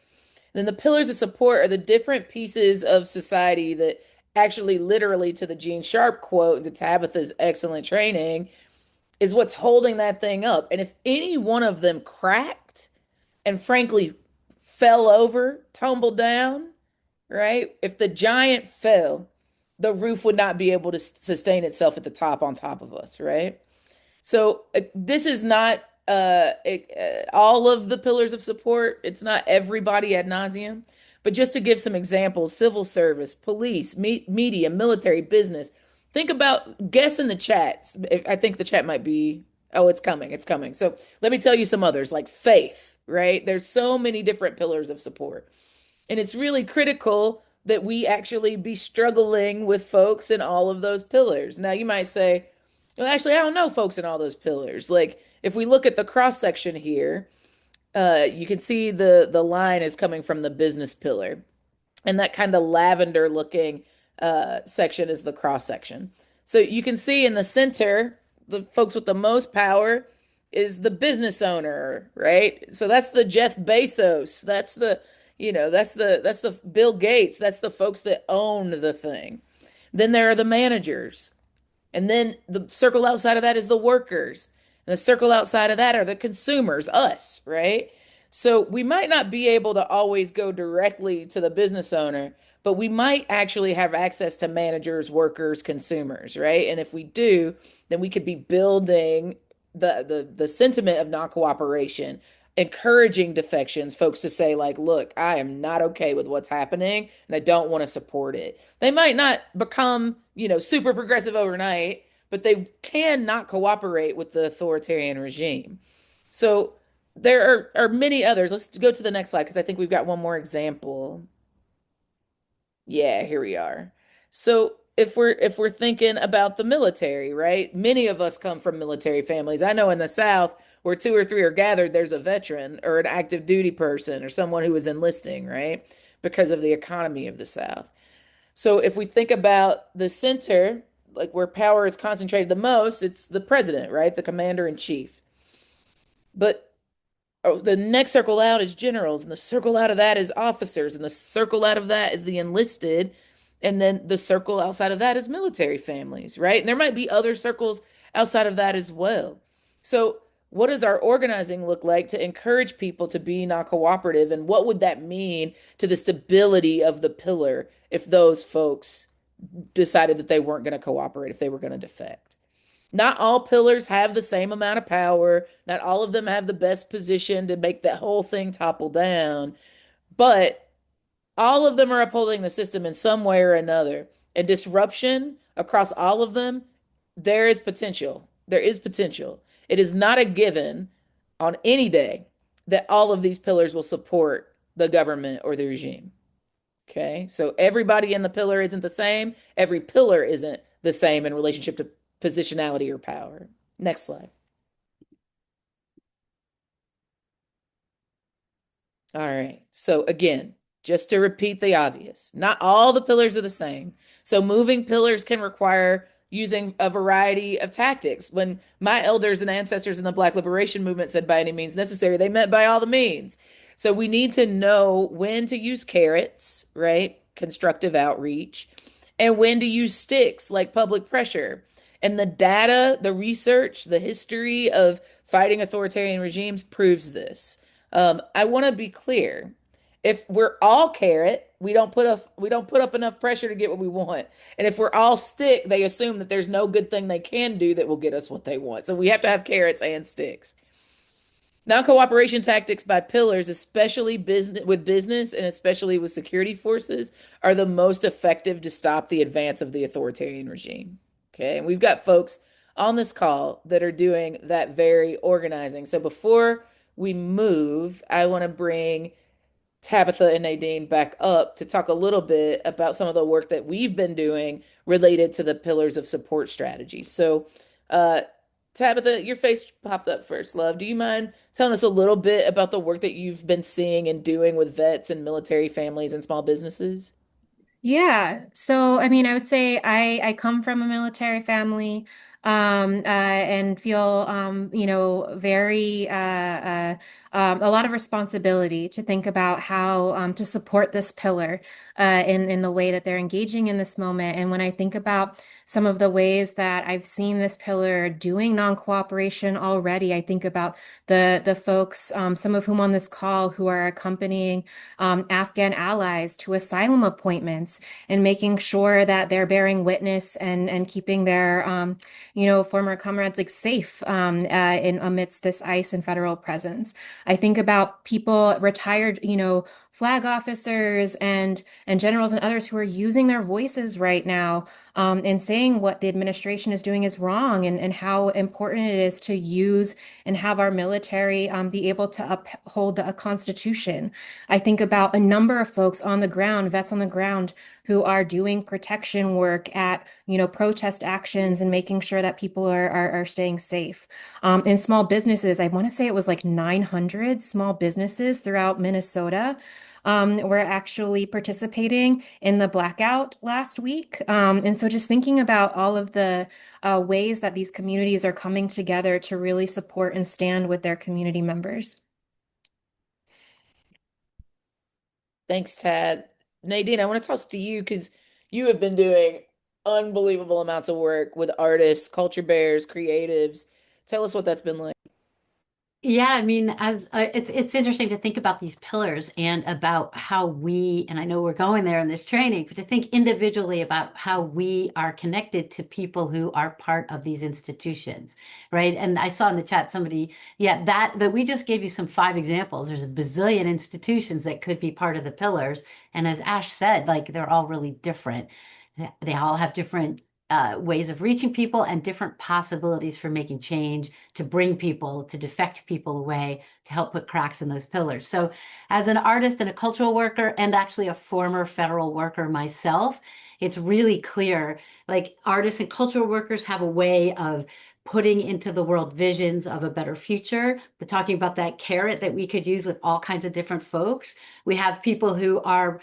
Speaker 1: Then the pillars of support are the different pieces of society that actually literally, to the Gene Sharp quote, to Tabitha's excellent training, is what's holding that thing up. And if any one of them cracked and frankly fell over, tumbled down, right? If the giant fell, the roof would not be able to sustain itself at the top on top of us, right? So this is not all of the pillars of support. It's not everybody ad nauseum, but just to give some examples: civil service, police, media, military, business. Think about guess in the chats. I think the chat might be. Oh, it's coming. It's coming. So let me tell you some others like faith. Right? There's so many different pillars of support. And it's really critical that we actually be struggling with folks in all of those pillars. Now, you might say, well, actually, I don't know folks in all those pillars. Like, if we look at the cross section here, you can see the line is coming from the business pillar, and that kind of lavender looking section is the cross section. So you can see in the center, the folks with the most power is the business owner, right? So that's the Jeff Bezos. That's the, that's the Bill Gates. That's the folks that own the thing. Then there are the managers. And then the circle outside of that is the workers. And the circle outside of that are the consumers, us, right? So we might not be able to always go directly to the business owner, but we might actually have access to managers, workers, consumers, right? And if we do, then we could be building the sentiment of non-cooperation, encouraging defections, folks to say like, look, I am not okay with what's happening and I don't want to support it. They might not become, super progressive overnight, but they can not cooperate with the authoritarian regime. So there are many others. Let's go to the next slide because I think we've got one more example. Yeah, here we are. So if we're thinking about the military, right? Many of us come from military families. I know in the South, where two or three are gathered, there's a veteran or an active duty person or someone who is enlisting, right? Because of the economy of the South. So if we think about the center, like where power is concentrated the most, it's the president, right? The commander in chief. But the next circle out is generals, and the circle out of that is officers, and the circle out of that is the enlisted, and then the circle outside of that is military families, right? And there might be other circles outside of that as well. So, what does our organizing look like to encourage people to be non-cooperative, and what would that mean to the stability of the pillar if those folks decided that they weren't going to cooperate, if they were going to defect? Not all pillars have the same amount of power. Not all of them have the best position to make that whole thing topple down, but all of them are upholding the system in some way or another. And disruption across all of them, there is potential. There is potential. It is not a given on any day that all of these pillars will support the government or the regime. Okay, so everybody in the pillar isn't the same. Every pillar isn't the same in relationship to positionality or power. Next slide. All right. So again, just to repeat the obvious, not all the pillars are the same. So moving pillars can require using a variety of tactics. When my elders and ancestors in the Black Liberation Movement said by any means necessary, they meant by all the means. So we need to know when to use carrots, right? Constructive outreach, and when to use sticks like public pressure. And the data, the research, the history of fighting authoritarian regimes proves this. I want to be clear. If we're all carrot, we don't put up enough pressure to get what we want. And if we're all stick, they assume that there's no good thing they can do that will get us what they want. So we have to have carrots and sticks. Non-cooperation tactics by pillars, especially business and especially with security forces, are the most effective to stop the advance of the authoritarian regime. Okay, and we've got folks on this call that are doing that very organizing. So before we move, I want to bring Tabitha and Nadine back up to talk a little bit about some of the work that we've been doing related to the pillars of support strategy. So, uh, Tabitha, your face popped up first, love. Do you mind telling us a little bit about the work that you've been seeing and doing with vets and military families and small businesses?
Speaker 2: Yeah. So, I mean, I would say I come from a military family. and feel, very a lot of responsibility to think about how to support this pillar in the way that they're engaging in this moment. And when I think about some of the ways that I've seen this pillar doing non-cooperation already, I think about the folks, some of whom on this call who are accompanying Afghan allies to asylum appointments and making sure that they're bearing witness and keeping their former comrades like safe in amidst this ICE and federal presence. I think about people, retired, flag officers and generals and others who are using their voices right now and saying what the administration is doing is wrong and how important it is to use and have our military be able to uphold the Constitution. I think about a number of folks on the ground, vets on the ground, who are doing protection work at, protest actions and making sure that people are staying safe. In small businesses, I want to say it was like 900 small businesses throughout Minnesota were actually participating in the blackout last week. And so just thinking about all of the ways that these communities are coming together to really support and stand with their community members.
Speaker 1: Thanks, Tad. Nadine, I want to toss to you because you have been doing unbelievable amounts of work with artists, culture bears, creatives. Tell us what that's been like.
Speaker 3: Yeah, I mean, as it's interesting to think about these pillars and about how we, and I know we're going there in this training, but to think individually about how we are connected to people who are part of these institutions, right? And I saw in the chat somebody, yeah, that we just gave you some 5 examples. There's a bazillion institutions that could be part of the pillars, and as Ash said, like they're all really different. They all have different ways of reaching people and different possibilities for making change to bring people, to defect people away, to help put cracks in those pillars. So, as an artist and a cultural worker, and actually a former federal worker myself, it's really clear like artists and cultural workers have a way of putting into the world visions of a better future. We're talking about that carrot that we could use with all kinds of different folks. We have people who are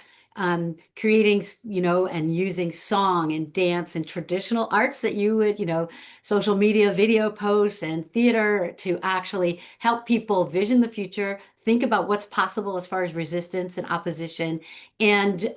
Speaker 3: creating, and using song and dance and traditional arts that you would, social media, video posts, and theater to actually help people vision the future, think about what's possible as far as resistance and opposition, and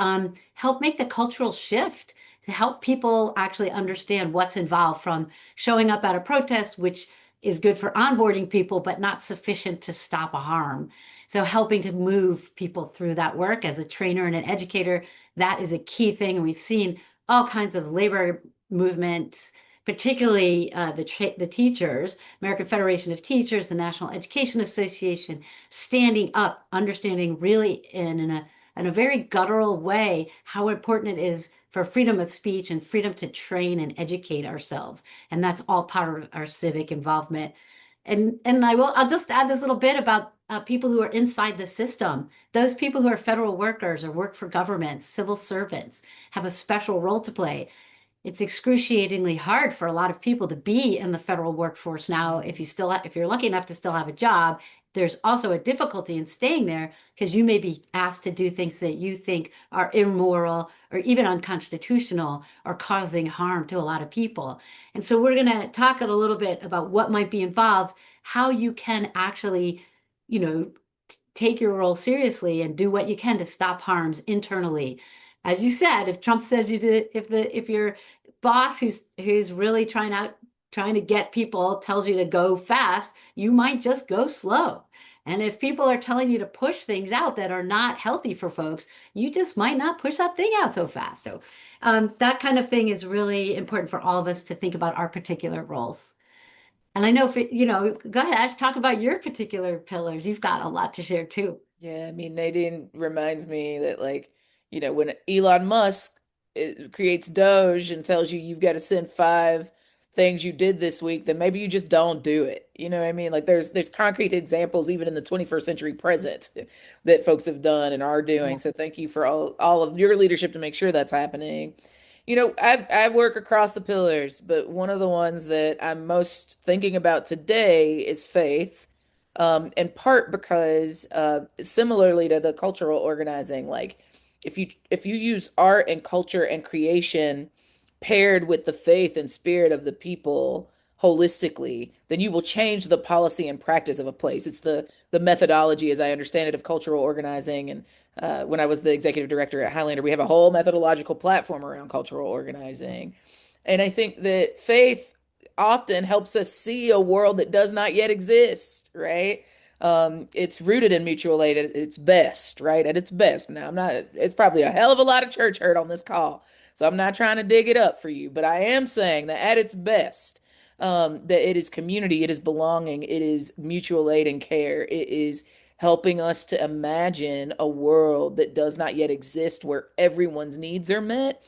Speaker 3: help make the cultural shift to help people actually understand what's involved from showing up at a protest, which is good for onboarding people, but not sufficient to stop a harm. So helping to move people through that work as a trainer and an educator, that is a key thing. And we've seen all kinds of labor movements, particularly the teachers, American Federation of Teachers, the National Education Association, standing up, understanding really in a very guttural way how important it is for freedom of speech and freedom to train and educate ourselves. And that's all part of our civic involvement. And I'll just add this little bit about people who are inside the system. Those people who are federal workers or work for governments, civil servants, have a special role to play. It's excruciatingly hard for a lot of people to be in the federal workforce now. If you're lucky enough to still have a job, there's also a difficulty in staying there because you may be asked to do things that you think are immoral or even unconstitutional or causing harm to a lot of people. And so we're going to talk a little bit about what might be involved, how you can actually, you know, take your role seriously and do what you can to stop harms internally. As you said, if Trump says you did, if your boss who's really trying to get people tells you to go fast, you might just go slow. And if people are telling you to push things out that are not healthy for folks, you just might not push that thing out so fast. So that kind of thing is really important for all of us to think about our particular roles. And I know if go ahead, Ash, talk about your particular pillars. You've got a lot to share too.
Speaker 1: Yeah, I mean, Nadine reminds me that, like, when Elon Musk creates Doge and tells you you've got to send 5 things you did this week, then maybe you just don't do it. You know what I mean? Like, there's concrete examples even in the 21st century present that folks have done and are
Speaker 3: Yeah.
Speaker 1: doing. So thank you for all of your leadership to make sure that's happening. I work across the pillars, but one of the ones that I'm most thinking about today is faith. In part because similarly to the cultural organizing, like if you use art and culture and creation paired with the faith and spirit of the people holistically, then you will change the policy and practice of a place. It's the methodology, as I understand it, of cultural organizing. And when I was the executive director at Highlander, we have a whole methodological platform around cultural organizing. And I think that faith often helps us see a world that does not yet exist, right? It's rooted in mutual aid at its best, right? At its best. Now, I'm not, it's probably a hell of a lot of church hurt on this call. So I'm not trying to dig it up for you, but I am saying that at its best, that it is community, it is belonging, it is mutual aid and care, it is helping us to imagine a world that does not yet exist where everyone's needs are met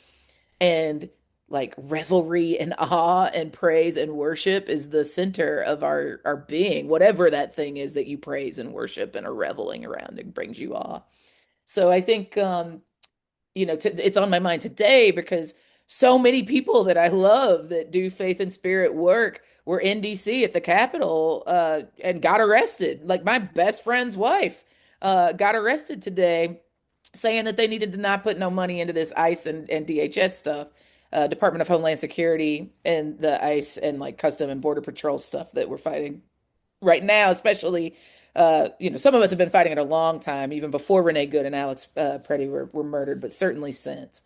Speaker 1: and like revelry and awe and praise and worship is the center of our being, whatever that thing is that you praise and worship and are reveling around and brings you awe. So I think it's on my mind today because so many people that I love that do faith and spirit work were in DC at the Capitol and got arrested. Like my best friend's wife got arrested today saying that they needed to not put no money into this ICE and DHS stuff, Department of Homeland Security and the ICE and like Custom and Border Patrol stuff that we're fighting right now, especially some of us have been fighting it a long time, even before Renee Good and Alex Preddy were murdered, but certainly since.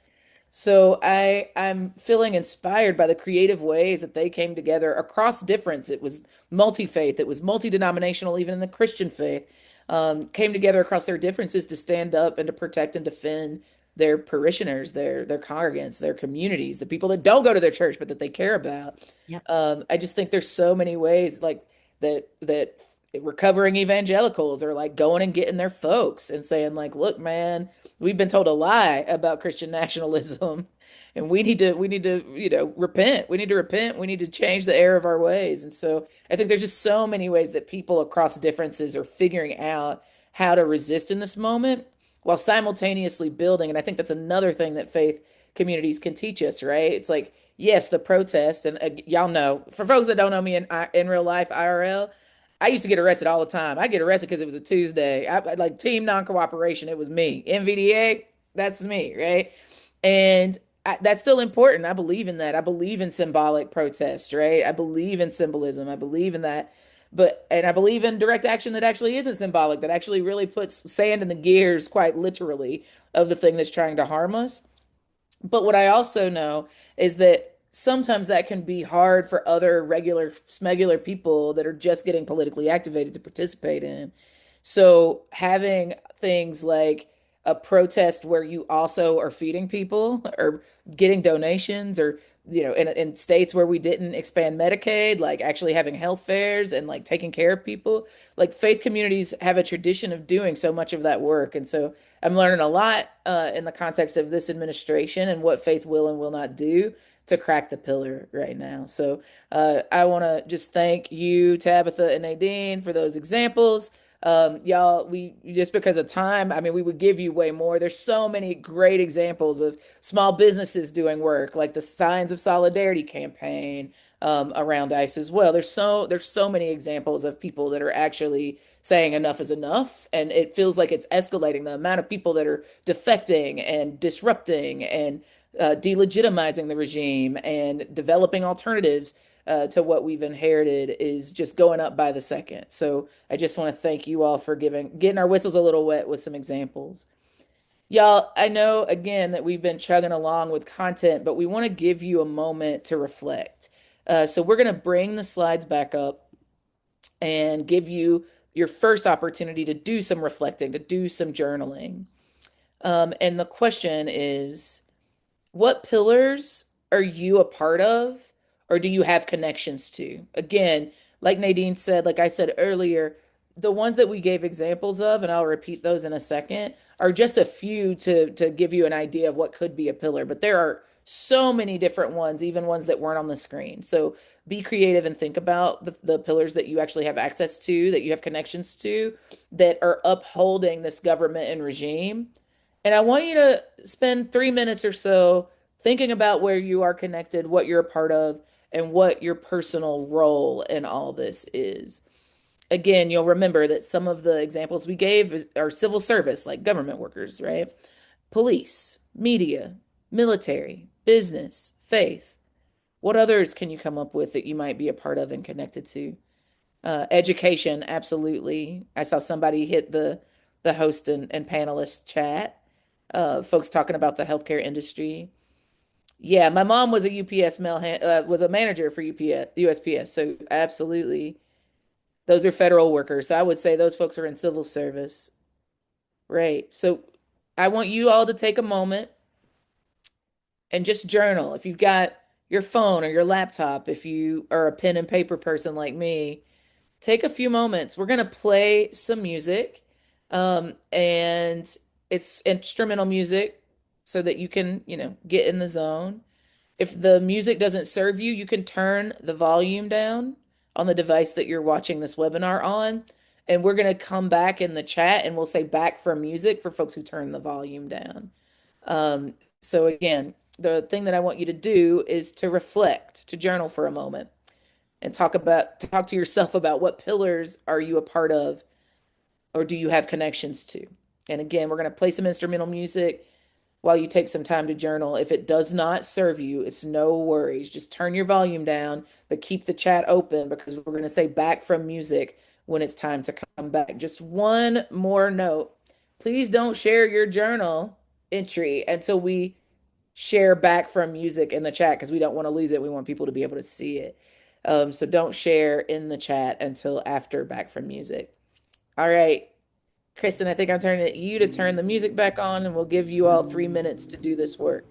Speaker 1: So I'm feeling inspired by the creative ways that they came together across difference. It was multi-faith, it was multi-denominational, even in the Christian faith, came together across their differences to stand up and to protect and defend their parishioners, their congregants, their communities, the people that don't go to their church but that they care about.
Speaker 3: Yep.
Speaker 1: I just think there's so many ways like that recovering evangelicals are like going and getting their folks and saying like, look, man, we've been told a lie about Christian nationalism and we need to repent. We need to repent. We need to change the error of our ways. And so I think there's just so many ways that people across differences are figuring out how to resist in this moment while simultaneously building. And I think that's another thing that faith communities can teach us, right? It's like, yes, the protest, and y'all know, for folks that don't know me in real life, IRL, I used to get arrested all the time. I get arrested because it was a Tuesday. Like team non-cooperation, it was me. NVDA, that's me, right? And that's still important. I believe in that. I believe in symbolic protest, right? I believe in symbolism. I believe in that. And I believe in direct action that actually isn't symbolic, that actually really puts sand in the gears, quite literally, of the thing that's trying to harm us. But what I also know is that sometimes that can be hard for other regular, smegular people that are just getting politically activated to participate in. So having things like a protest where you also are feeding people or getting donations or in states where we didn't expand Medicaid, like actually having health fairs and like taking care of people, like faith communities have a tradition of doing so much of that work. And so I'm learning a lot in the context of this administration and what faith will and will not do to crack the pillar right now. So I want to just thank you, Tabitha and Nadine, for those examples. Y'all, we just because of time, I mean, we would give you way more. There's so many great examples of small businesses doing work, like the Signs of Solidarity campaign around ICE as well. There's so many examples of people that are actually saying enough is enough, and it feels like it's escalating the amount of people that are defecting and disrupting and delegitimizing the regime and developing alternatives to what we've inherited is just going up by the second. So I just want to thank you all for getting our whistles a little wet with some examples. Y'all, I know again that we've been chugging along with content, but we want to give you a moment to reflect. So we're going to bring the slides back up and give you your first opportunity to do some reflecting, to do some journaling. And the question is, what pillars are you a part of, or do you have connections to? Again, like Nadine said, like I said earlier, the ones that we gave examples of, and I'll repeat those in a second, are just a few to give you an idea of what could be a pillar. But there are so many different ones, even ones that weren't on the screen. So be creative and think about the pillars that you actually have access to, that you have connections to, that are upholding this government and regime. And I want you to spend 3 minutes or so thinking about where you are connected, what you're a part of, and what your personal role in all this is. Again, you'll remember that some of the examples we gave are civil service, like government workers, right? Police, media, military, business, faith. What others can you come up with that you might be a part of and connected to? Education, absolutely. I saw somebody hit the host and panelist chat. Folks talking about the healthcare industry. Yeah, my mom was a UPS was a manager for UPS USPS, so absolutely. Those are federal workers. So I would say those folks are in civil service. Right. So I want you all to take a moment and just journal. If you've got your phone or your laptop, if you are a pen and paper person like me, take a few moments. We're going to play some music, and it's instrumental music so that you can, get in the zone. If the music doesn't serve you, you can turn the volume down on the device that you're watching this webinar on. And we're going to come back in the chat and we'll say back from music for folks who turn the volume down. Um, so again, the thing that I want you to do is to reflect, to journal for a moment and talk to yourself about what pillars are you a part of or do you have connections to. And again, we're going to play some instrumental music while you take some time to journal. If it does not serve you, it's no worries. Just turn your volume down, but keep the chat open because we're going to say back from music when it's time to come back. Just one more note. Please don't share your journal entry until we share back from music in the chat because we don't want to lose it. We want people to be able to see it. So don't share in the chat until after back from music. All right, Kristen, I think I'm turning it to you to turn the music back on, and we'll give you all 3 minutes to do this work.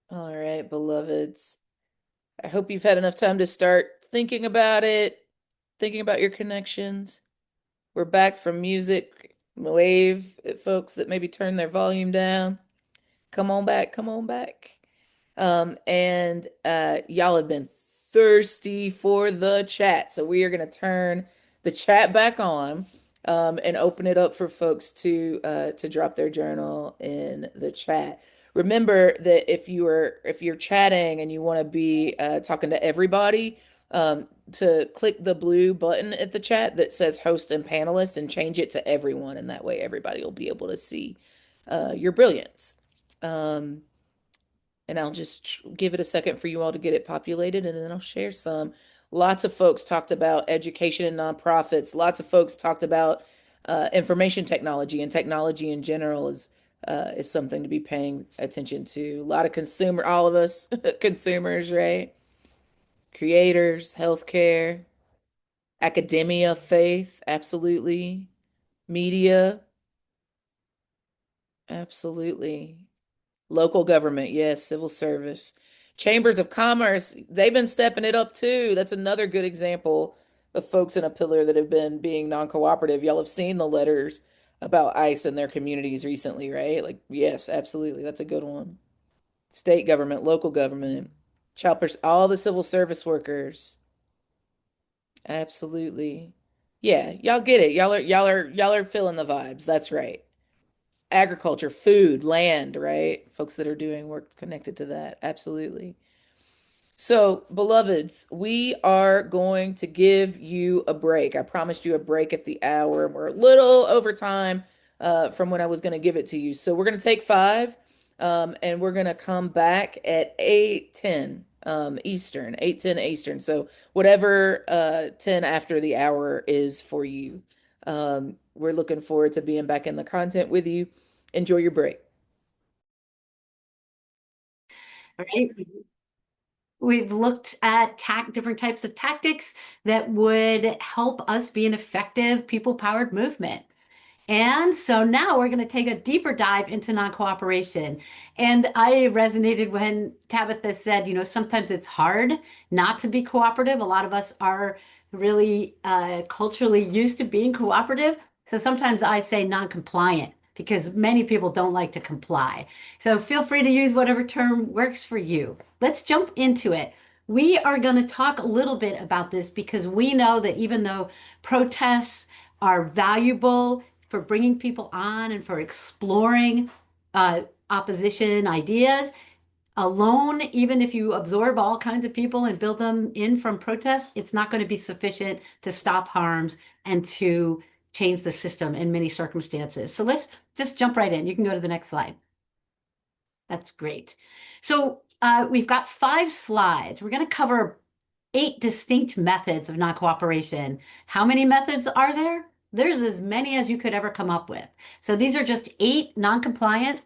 Speaker 1: All right, beloveds. I hope you've had enough time to start thinking about it, thinking about your connections. We're back from music. Wave at folks that maybe turn their volume down. Come on back, come on back. And y'all have been thirsty for the chat. So we are going to turn the chat back on and open it up for folks to drop their journal in the chat. Remember that if you're chatting and you want to be talking to everybody, to click the blue button at the chat that says host and panelist and change it to everyone, and that way everybody will be able to see your brilliance. And I'll just give it a second for you all to get it populated and then I'll share some. Lots of folks talked about education and nonprofits. Lots of folks talked about information technology and technology in general is something to be paying attention to. A lot of all of us consumers, right? Creators, healthcare. Academia, faith, absolutely. Media, absolutely. Local government, yes. Civil service. Chambers of commerce, they've been stepping it up too. That's another good example of folks in a pillar that have been being non-cooperative. Y'all have seen the letters about ICE in their communities recently, right? Like, yes, absolutely. That's a good one. State government, local government, all the civil service workers. Absolutely. Yeah, y'all get it. Y'all are feeling the vibes. That's right. Agriculture, food, land, right? Folks that are doing work connected to that. Absolutely. So, beloveds, we are going to give you a break. I promised you a break at the hour. We're a little over time from when I was going to give it to you. So, we're going to take five and we're going to come back at 8:10 Eastern, 8:10 Eastern. So, whatever 10 after the hour is for you. We're looking forward to being back in the content with you. Enjoy your break.
Speaker 3: All right. We've looked at different types of tactics that would help us be an effective people-powered movement. And so now we're going to take a deeper dive into non-cooperation. And I resonated when Tabitha said, sometimes it's hard not to be cooperative. A lot of us are really culturally used to being cooperative. So sometimes I say non-compliant because many people don't like to comply. So feel free to use whatever term works for you. Let's jump into it. We are going to talk a little bit about this because we know that even though protests are valuable for bringing people on and for exploring opposition ideas, alone, even if you absorb all kinds of people and build them in from protest, it's not going to be sufficient to stop harms and to change the system in many circumstances. So let's just jump right in. You can go to the next slide. That's great. So we've got 5 slides. We're going to cover 8 distinct methods of non-cooperation. How many methods are there? There's as many as you could ever come up with. So these are just 8 non-compliant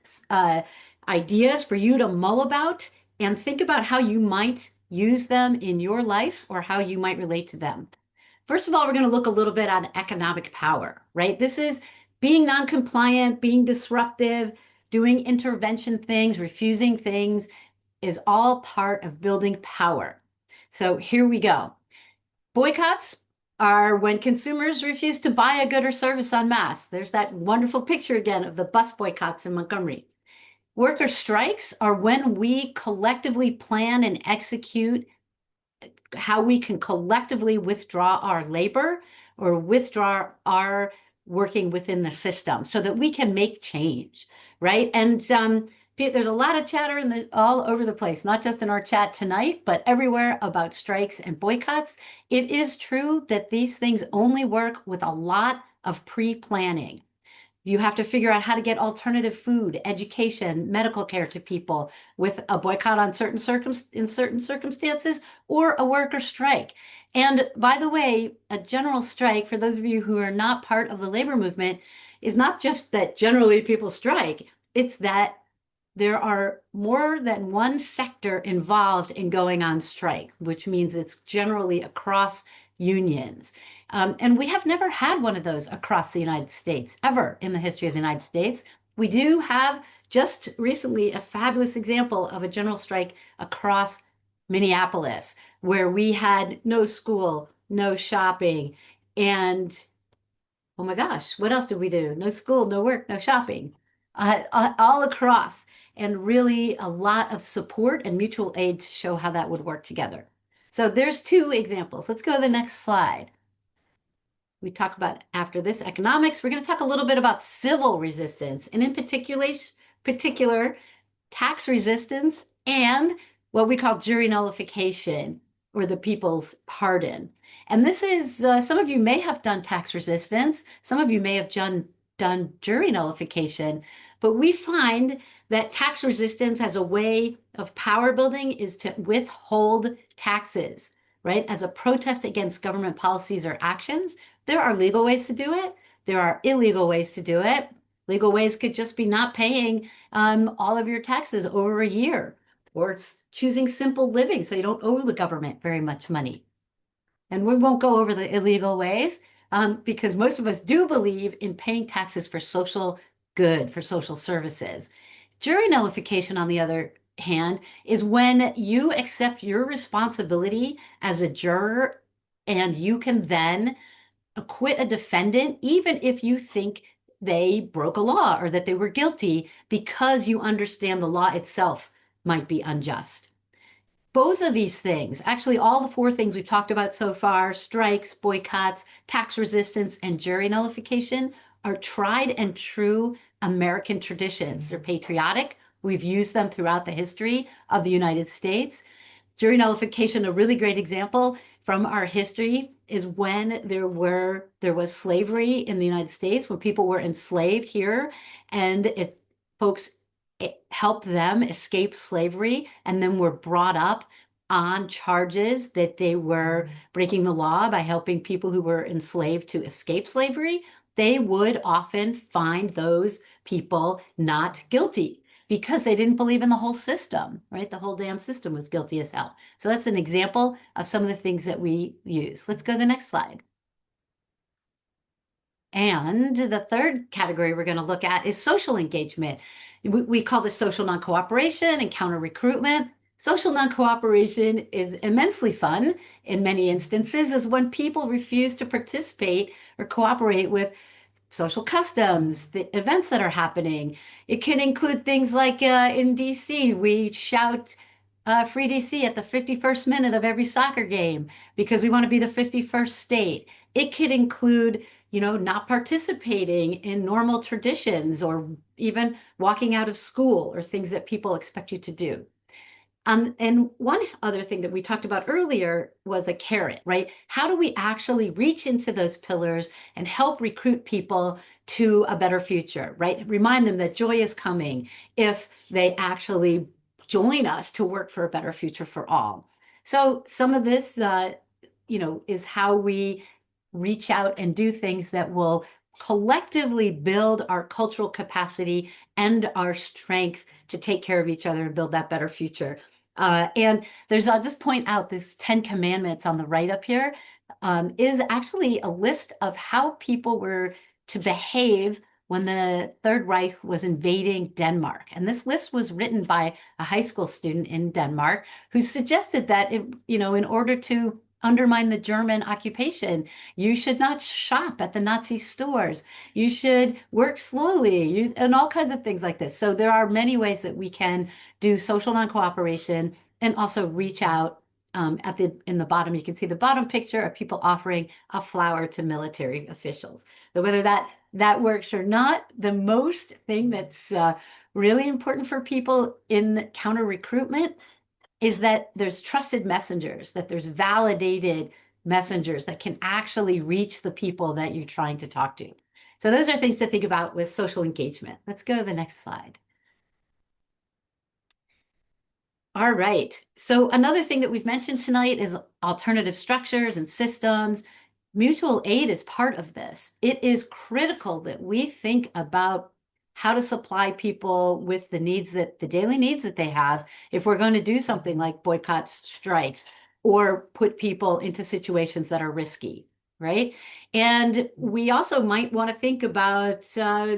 Speaker 3: ideas for you to mull about and think about how you might use them in your life or how you might relate to them. First of all, we're going to look a little bit on economic power, right? This is being non-compliant, being disruptive, doing intervention things, refusing things is all part of building power. So here we go. Boycotts are when consumers refuse to buy a good or service en masse. There's that wonderful picture again of the bus boycotts in Montgomery. Worker strikes are when we collectively plan and execute how we can collectively withdraw our labor or withdraw our working within the system so that we can make change, right? And there's a lot of chatter all over the place, not just in our chat tonight, but everywhere about strikes and boycotts. It is true that these things only work with a lot of pre-planning. You have to figure out how to get alternative food, education, medical care to people with a boycott on in certain circumstances or a worker strike. And by the way, a general strike, for those of you who are not part of the labor movement, is not just that generally people strike, it's that there are more than one sector involved in going on strike, which means it's generally across unions. And we have never had one of those across the United States, ever in the history of the United States. We do have just recently a fabulous example of a general strike across Minneapolis, where we had no school, no shopping, and oh my gosh, what else did we do? No school, no work, no shopping, all across, and really a lot of support and mutual aid to show how that would work together. So there's 2 examples. Let's go to the next slide. We talk about after this economics. We're going to talk a little bit about civil resistance, and in particular tax resistance and what we call jury nullification or the people's pardon. And this is, some of you may have done tax resistance, some of you may have done jury nullification, but we find that tax resistance as a way of power building is to withhold taxes, right? As a protest against government policies or actions. There are legal ways to do it. There are illegal ways to do it. Legal ways could just be not paying all of your taxes over a year, or it's choosing simple living so you don't owe the government very much money. And we won't go over the illegal ways because most of us do believe in paying taxes for social good, for social services. Jury nullification, on the other hand, is when you accept your responsibility as a juror and you can then acquit a defendant, even if you think they broke a law or that they were guilty, because you understand the law itself might be unjust. Both of these things, actually, all the four things we've talked about so far, strikes, boycotts, tax resistance, and jury nullification, are tried and true American traditions. They're patriotic. We've used them throughout the history of the United States. Jury nullification, a really great example from our history, is when there was slavery in the United States, when people were enslaved here, and folks helped them escape slavery and then were brought up on charges that they were breaking the law by helping people who were enslaved to escape slavery. They would often find those people not guilty because they didn't believe in the whole system, right? The whole damn system was guilty as hell. So that's an example of some of the things that we use. Let's go to the next slide. And the third category we're going to look at is social engagement. We call this social non-cooperation and counter recruitment. Social non-cooperation is immensely fun in many instances, is when people refuse to participate or cooperate with social customs, the events that are happening. It can include things like in DC, we shout free DC at the 51st minute of every soccer game because we want to be the 51st state. It could include, not participating in normal traditions or even walking out of school or things that people expect you to do. And one other thing that we talked about earlier was a carrot, right? How do we actually reach into those pillars and help recruit people to a better future, right? Remind them that joy is coming if they actually join us to work for a better future for all. So some of this, is how we reach out and do things that will collectively build our cultural capacity and our strength to take care of each other and build that better future. And I'll just point out this 10 Commandments on the right up here is actually a list of how people were to behave when the Third Reich was invading Denmark. And this list was written by a high school student in Denmark who suggested that, in order to undermine the German occupation, you should not shop at the Nazi stores. You should work slowly, and all kinds of things like this. So there are many ways that we can do social non-cooperation and also reach out. In the bottom, you can see the bottom picture of people offering a flower to military officials. So whether that works or not, the most thing that's really important for people in counter recruitment is that there's trusted messengers, that there's validated messengers that can actually reach the people that you're trying to talk to. So those are things to think about with social engagement. Let's go to the next slide. All right. So another thing that we've mentioned tonight is alternative structures and systems. Mutual aid is part of this. It is critical that we think about how to supply people with the daily needs that they have if we're going to do something like boycotts, strikes, or put people into situations that are risky, right? And we also might want to think about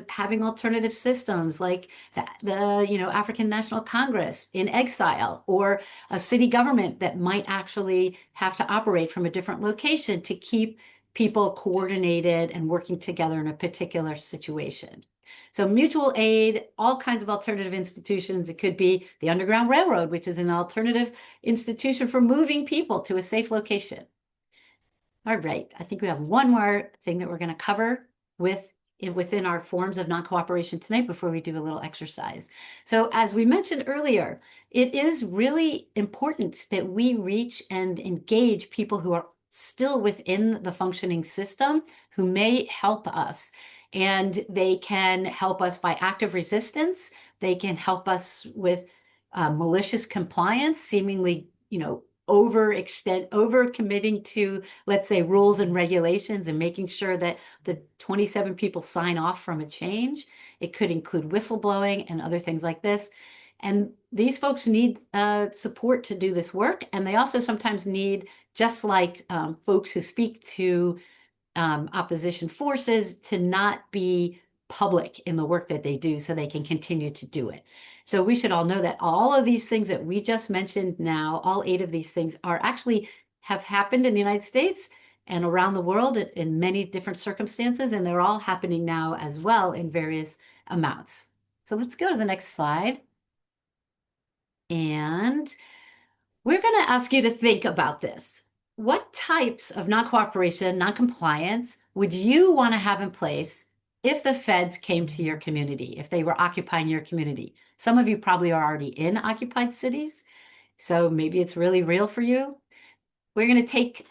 Speaker 3: having alternative systems like the African National Congress in exile, or a city government that might actually have to operate from a different location to keep people coordinated and working together in a particular situation. So mutual aid, all kinds of alternative institutions. It could be the Underground Railroad, which is an alternative institution for moving people to a safe location. All right, I think we have one more thing that we're going to cover within our forms of non-cooperation tonight before we do a little exercise. So as we mentioned earlier, it is really important that we reach and engage people who are still within the functioning system, who may help us. And they can help us by active resistance. They can help us with malicious compliance, seemingly, over committing to, let's say, rules and regulations and making sure that the 27 people sign off from a change. It could include whistleblowing and other things like this. And these folks need support to do this work. And they also sometimes need, just like folks who speak to opposition forces, to not be public in the work that they do so they can continue to do it. So we should all know that all of these things that we just mentioned now, all 8 of these things are actually have happened in the United States and around the world in many different circumstances, and they're all happening now as well in various amounts. So let's go to the next slide. And we're going to ask you to think about this. What types of non-cooperation, non-compliance would you want to have in place if the feds came to your community, if they were occupying your community? Some of you probably are already in occupied cities, so maybe it's really real for you. We're going to take,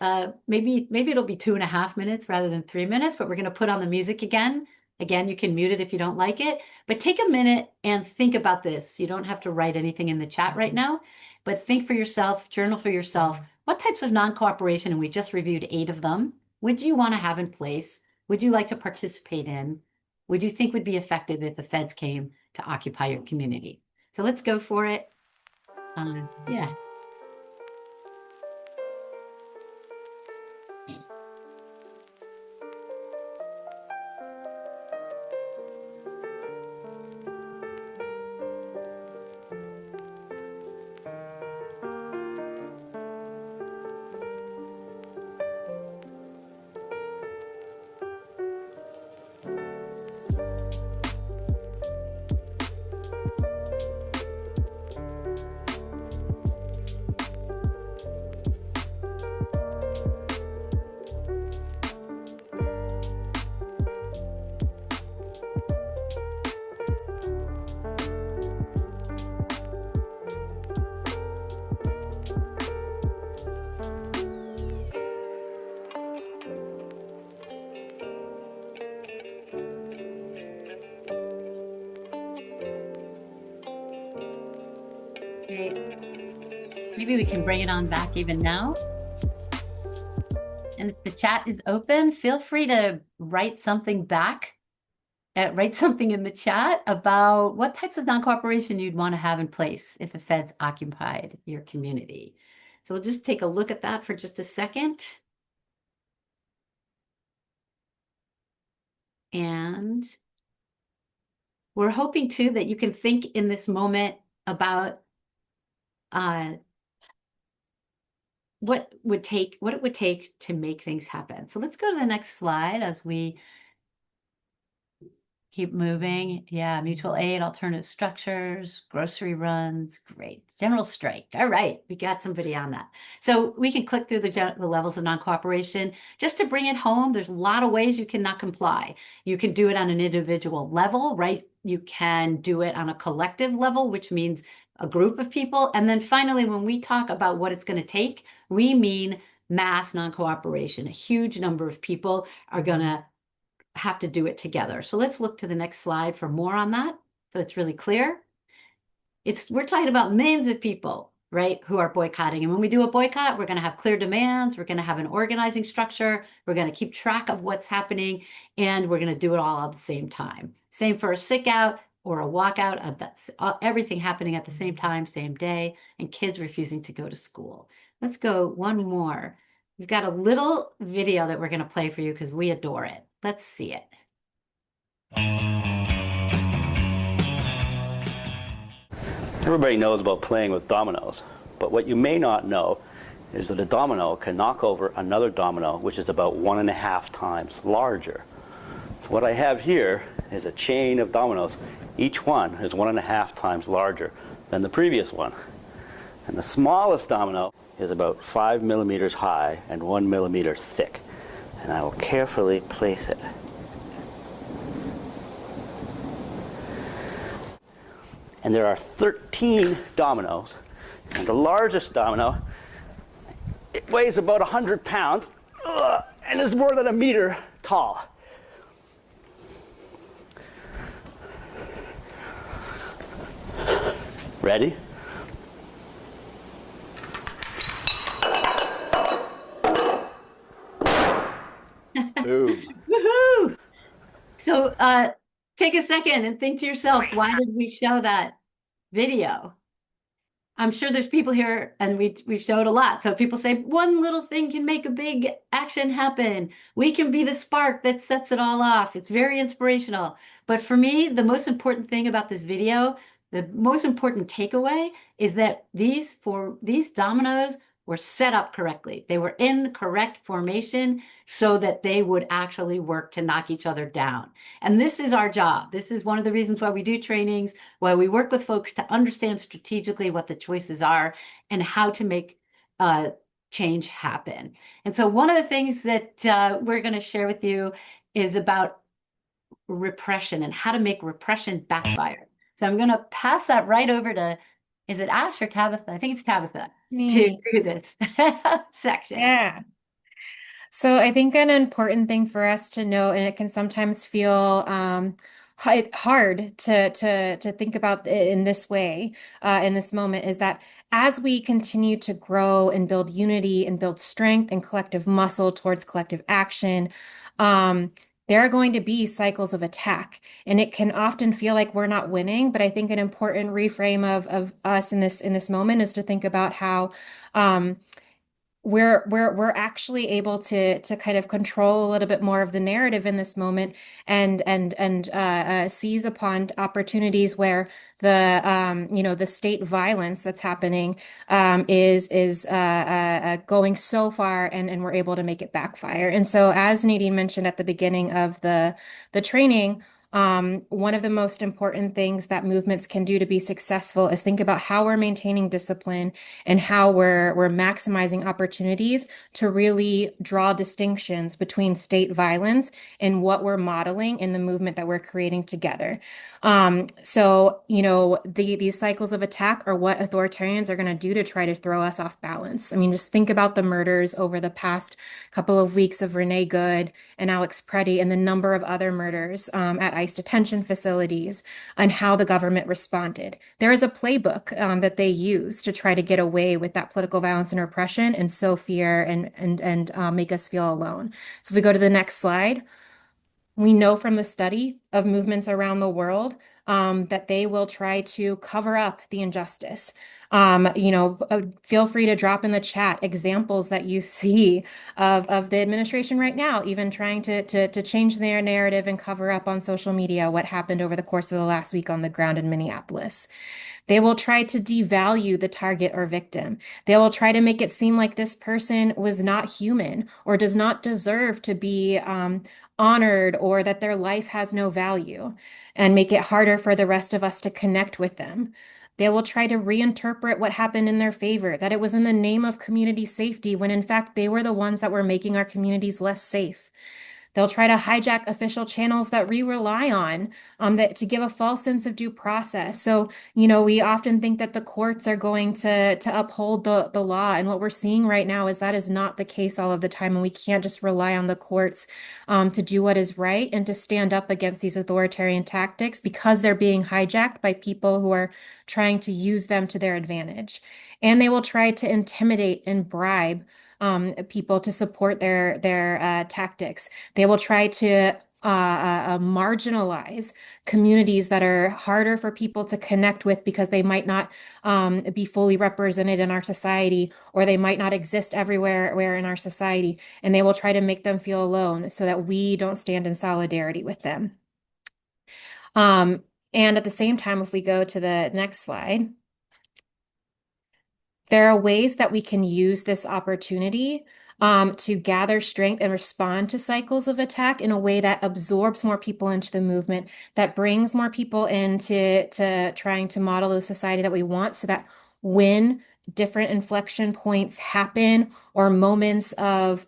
Speaker 3: maybe it'll be 2.5 minutes rather than 3 minutes, but we're going to put on the music again. Again, you can mute it if you don't like it, but take a minute and think about this. You don't have to write anything in the chat right now, but think for yourself, journal for yourself. What types of non-cooperation, and we just reviewed 8 of them, would you want to have in place? Would you like to participate in? Would you think would be effective if the feds came to occupy your community? So let's go for it. Yeah. Maybe we can bring it on back even now. And if the chat is open, feel free to write something back. Write something in the chat about what types of non-cooperation you'd want to have in place if the feds occupied your community. So we'll just take a look at that for just a second. And we're hoping too that you can think in this moment about what it would take to make things happen. So let's go to the next slide as we keep moving. Yeah, mutual aid, alternative structures, grocery runs, great. General strike. All right, we got somebody on that. So we can click through the levels of non-cooperation. Just to bring it home, there's a lot of ways you can not comply. You can do it on an individual level, right? You can do it on a collective level, which means a group of people. And then finally, when we talk about what it's going to take, we mean mass non-cooperation. A huge number of people are going to have to do it together. So let's look to the next slide for more on that. So it's really clear. We're talking about millions of people, right, who are boycotting. And when we do a boycott, we're going to have clear demands. We're going to have an organizing structure. We're going to keep track of what's happening, and we're going to do it all at the same time. Same for a sick out or a walkout. That's everything happening at the same time, same day, and kids refusing to go to school. Let's go one more. We've got a little video that we're going to play for you because we adore it. Let's see it.
Speaker 5: Everybody knows about playing with dominoes, but what you may not know is that a domino can knock over another domino, which is about 1.5 times larger. So what I have here is a chain of dominoes. Each one is 1.5 times larger than the previous one. And the smallest domino is about 5 millimeters high and 1 millimeter thick. And I will carefully place it. And there are 13 dominoes, and the largest domino, it weighs about 100 pounds, and is more than 1 meter tall. Ready? Boom.
Speaker 3: Woohoo! So take a second and think to yourself, why did we show that? video. I'm sure there's people here, and we've showed a lot. So people say one little thing can make a big action happen. We can be the spark that sets it all off. It's very inspirational. But for me, the most important thing about this video, the most important takeaway is that these dominoes were set up correctly. They were in correct formation so that they would actually work to knock each other down. And this is our job. This is one of the reasons why we do trainings, why we work with folks to understand strategically what the choices are and how to make change happen. And so one of the things that we're going to share with you is about repression and how to make repression backfire. So I'm going to pass that right over to, is it Ash or Tabitha? I think it's Tabitha to
Speaker 2: Me.
Speaker 3: do this section.
Speaker 2: Yeah. So I think an important thing for us to know, and it can sometimes feel hard to think about it in this way, in this moment, is that as we continue to grow and build unity and build strength and collective muscle towards collective action, there are going to be cycles of attack, and it can often feel like we're not winning. But I think an important reframe of us in this moment is to think about how. We're actually able to kind of control a little bit more of the narrative in this moment and seize upon opportunities where the the state violence that's happening is going so far and we're able to make it backfire. And so as Nadine mentioned at the beginning of the training, one of the most important things that movements can do to be successful is think about how we're maintaining discipline and how we're maximizing opportunities to really draw distinctions between state violence and what we're modeling in the movement that we're creating together. These cycles of attack are what authoritarians are going to do to try to throw us off balance. I mean, just think about the murders over the past couple of weeks of Renee Good and Alex Preddy and the number of other murders at ICE detention facilities and how the government responded. There is a playbook that they use to try to get away with that political violence and repression and sow fear and make us feel alone. So if we go to the next slide, we know from the study of movements around the world that they will try to cover up the injustice. Feel free to drop in the chat examples that you see of the administration right now, even trying to change their narrative and cover up on social media what happened over the course of the last week on the ground in Minneapolis. They will try to devalue the target or victim. They will try to make it seem like this person was not human or does not deserve to be honored or that their life has no value and make it harder for the rest of us to connect with them. They will try to reinterpret what happened in their favor, that it was in the name of community safety, when in fact they were the ones that were making our communities less safe. They'll try to hijack official channels that we rely on that to give a false sense of due process. So, we often think that the courts are going to uphold the law. And what we're seeing right now is that is not the case all of the time. And we can't just rely on the courts to do what is right and to stand up against these authoritarian tactics because they're being hijacked by people who are trying to use them to their advantage. And they will try to intimidate and bribe people to support their tactics. They will try to marginalize communities that are harder for people to connect with because they might not be fully represented in our society, or they might not exist everywhere in our society. And they will try to make them feel alone so that we don't stand in solidarity with them. And at the same time, if we go to the next slide, there are ways that we can use this opportunity to gather strength and respond to cycles of attack in a way that absorbs more people into the movement, that brings more people into trying to model the society that we want, so that when different inflection points happen or moments of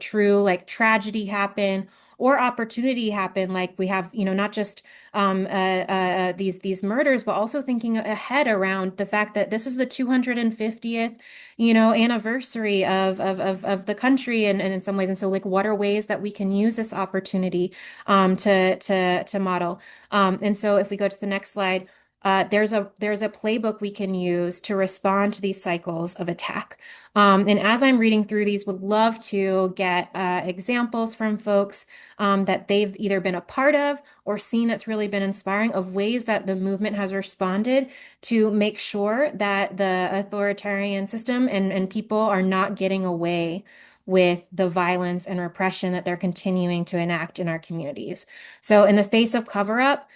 Speaker 2: true like tragedy happen or opportunity happen, like we have, not just these murders, but also thinking ahead around the fact that this is the 250th, anniversary of the country, and in some ways, and so like, what are ways that we can use this opportunity to model? And so, if we go to the next slide. there's a playbook we can use to respond to these cycles of attack. And as I'm reading through these, would love to get examples from folks that they've either been a part of or seen that's really been inspiring of ways that the movement has responded to make sure that the authoritarian system and people are not getting away with the violence and repression that they're continuing to enact in our communities. So in the face of cover-up,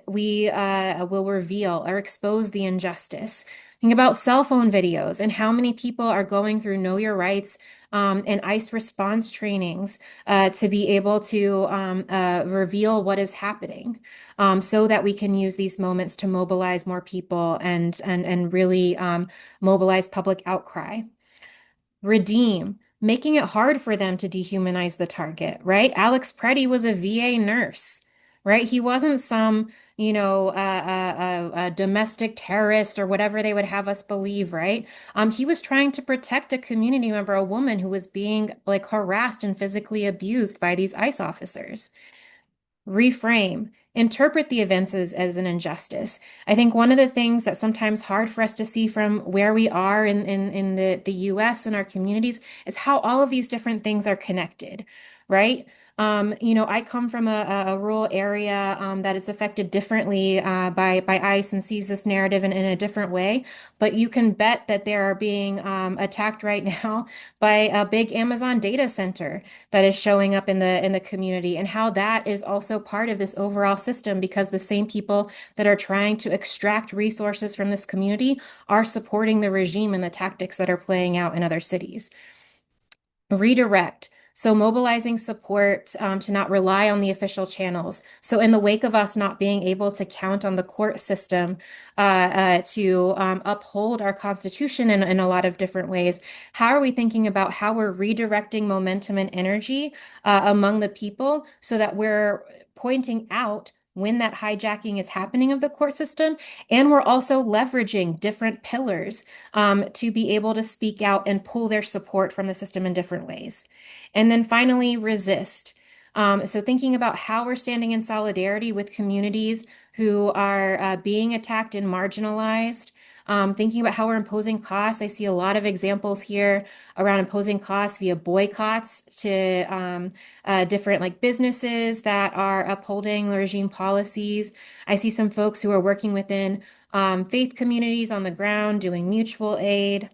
Speaker 2: we will reveal or expose the injustice. Think about cell phone videos and how many people are going through Know Your Rights and ICE response trainings to be able to reveal what is happening, so that we can use these moments to mobilize more people and really mobilize public outcry. Redeem, making it hard for them to dehumanize the target, right? Alex Preddy was a VA nurse, right? He wasn't some, a domestic terrorist or whatever they would have us believe, right? He was trying to protect a community member, a woman who was being like harassed and physically abused by these ICE officers. Reframe, interpret the events as an injustice. I think one of the things that's sometimes hard for us to see from where we are in the US and our communities is how all of these different things are connected, right? I come from a rural area that is affected differently by ICE and sees this narrative in a different way. But you can bet that they are being attacked right now by a big Amazon data center that is showing up in the community, and how that is also part of this overall system because the same people that are trying to extract resources from this community are supporting the regime and the tactics that are playing out in other cities. Redirect. So mobilizing support to not rely on the official channels. So in the wake of us not being able to count on the court system to uphold our Constitution in a lot of different ways, how are we thinking about how we're redirecting momentum and energy among the people so that we're pointing out when that hijacking is happening of the court system, and we're also leveraging different pillars to be able to speak out and pull their support from the system in different ways. And then finally, resist. So thinking about how we're standing in solidarity with communities who are being attacked and marginalized. Thinking about how we're imposing costs. I see a lot of examples here around imposing costs via boycotts to different like businesses that are upholding the regime policies. I see some folks who are working within faith communities on the ground doing mutual aid.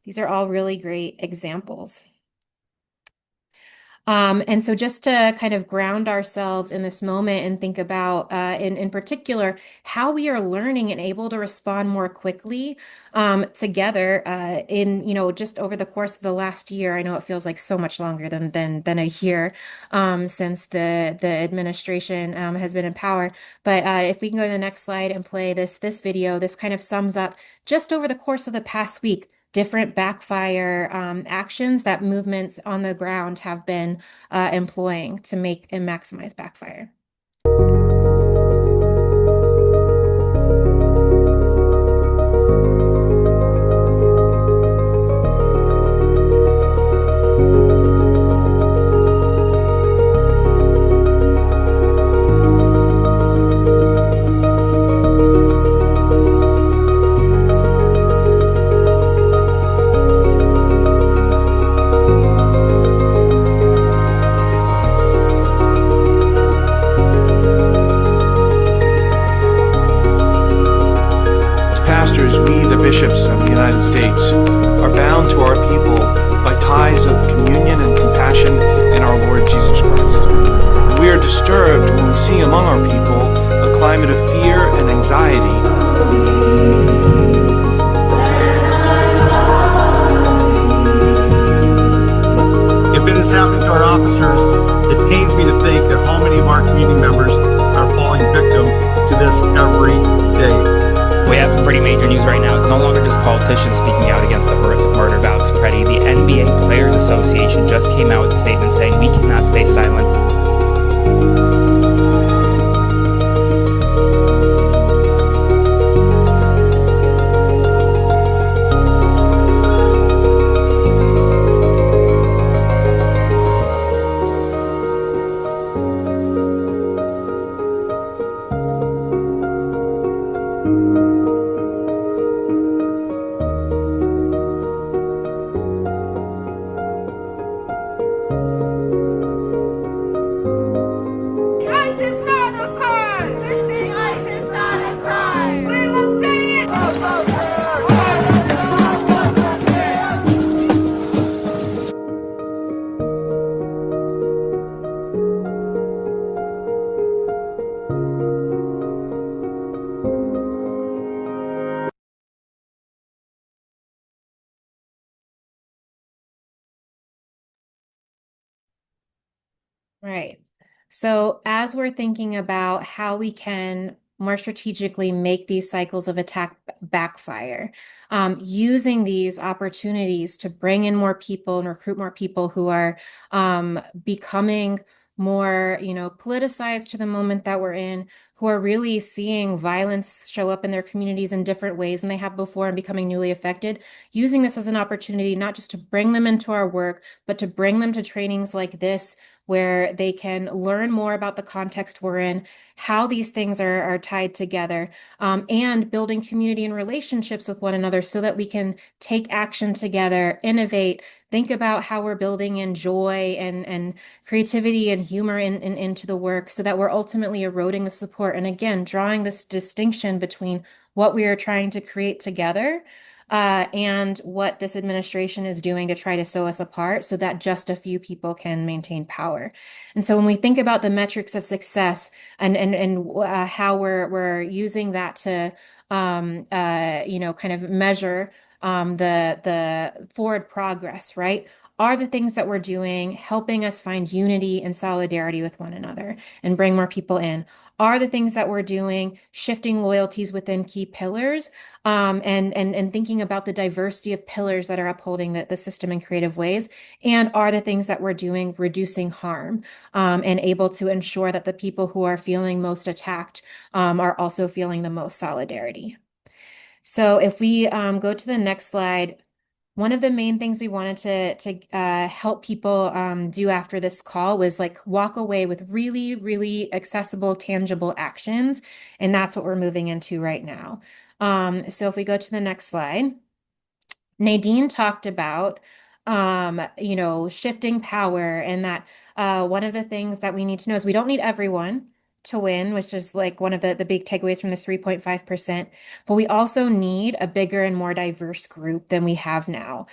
Speaker 2: These are all really great examples. And so just to kind of ground ourselves in this moment and think about, in particular, how we are learning and able to respond more quickly together just over the course of the last year. I know it feels like so much longer than a year since the administration has been in power. But if we can go to the next slide and play this video, this kind of sums up just over the course of the past week different backfire actions that movements on the ground have been employing to make and maximize backfire.
Speaker 6: Pastors, we, the bishops of the United States, are bound to our people by ties of communion and compassion in our Lord Jesus Christ. We are disturbed when we see among our people a climate of fear and anxiety.
Speaker 7: If it is happening to our officers, it pains me to think that how many of our community members are falling victim to this every day.
Speaker 8: We have some pretty major news right now. It's no longer just politicians speaking out against the horrific murder of Alex Preddy. The NBA Players Association just came out with a statement saying we cannot stay silent.
Speaker 2: Right. So, as we're thinking about how we can more strategically make these cycles of attack backfire, using these opportunities to bring in more people and recruit more people who are becoming more, politicized to the moment that we're in, who are really seeing violence show up in their communities in different ways than they have before and becoming newly affected, using this as an opportunity not just to bring them into our work, but to bring them to trainings like this where they can learn more about the context we're in, how these things are tied together, and building community and relationships with one another so that we can take action together, innovate, think about how we're building in joy and creativity and humor into the work so that we're ultimately eroding the support. And again, drawing this distinction between what we are trying to create together and what this administration is doing to try to sew us apart so that just a few people can maintain power. And so when we think about the metrics of success and how we're using that to kind of measure the forward progress, right? Are the things that we're doing helping us find unity and solidarity with one another and bring more people in? Are the things that we're doing shifting loyalties within key pillars and thinking about the diversity of pillars that are upholding the system in creative ways? And are the things that we're doing reducing harm and able to ensure that the people who are feeling most attacked are also feeling the most solidarity? So if we go to the next slide, one of the main things we wanted to help people do after this call was like walk away with really, really accessible, tangible actions. And that's what we're moving into right now. So if we go to the next slide. Nadine talked about, shifting power and that one of the things that we need to know is we don't need everyone to win, which is like one of the big takeaways from this 3.5%. But we also need a bigger and more diverse group than we have now.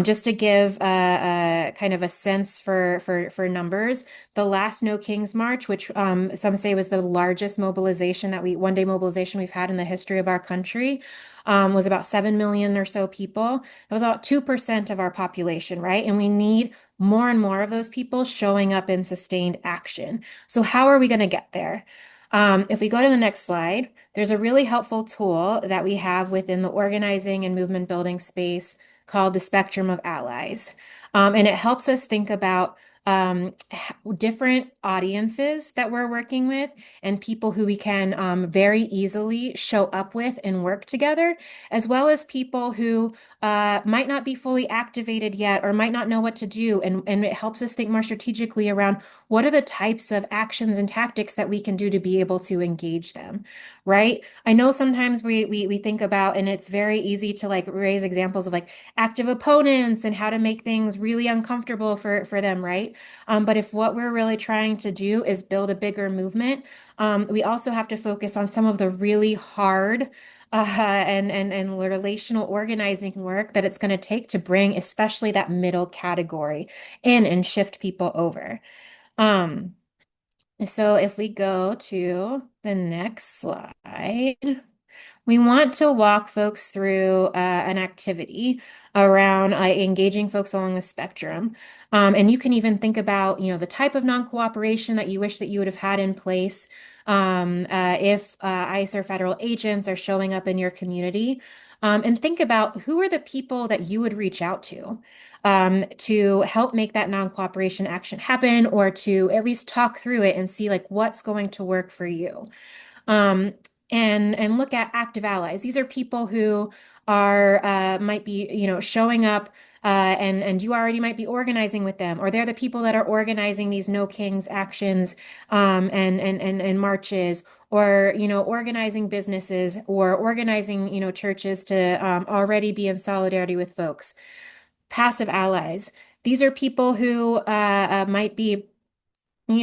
Speaker 2: Just to give a kind of a sense for numbers, the last No Kings March, which some say was the largest mobilization one day mobilization we've had in the history of our country, was about 7 million or so people. That was about 2% of our population, right? And we need more and more of those people showing up in sustained action. So how are we going to get there? If we go to the next slide, there's a really helpful tool that we have within the organizing and movement building space called the Spectrum of Allies. And it helps us think about different audiences that we're working with and people who we can very easily show up with and work together, as well as people who might not be fully activated yet or might not know what to do. And it helps us think more strategically around what are the types of actions and tactics that we can do to be able to engage them, right? I know sometimes we think about, and it's very easy to like raise examples of like active opponents and how to make things really uncomfortable for them, right? But if what we're really trying to do is build a bigger movement, we also have to focus on some of the really hard and relational organizing work that it's going to take to bring especially that middle category in and shift people over. Um, so if we go to the next slide. We want to walk folks through an activity around engaging folks along the spectrum. And you can even think about, the type of non-cooperation that you wish that you would have had in place if ICE or federal agents are showing up in your community. And think about who are the people that you would reach out to help make that non-cooperation action happen or to at least talk through it and see like what's going to work for you. Um, and look at active allies. These are people who are might be showing up and you already might be organizing with them, or they're the people that are organizing these No Kings actions and marches, or organizing businesses or organizing churches to already be in solidarity with folks. Passive allies. These are people who might be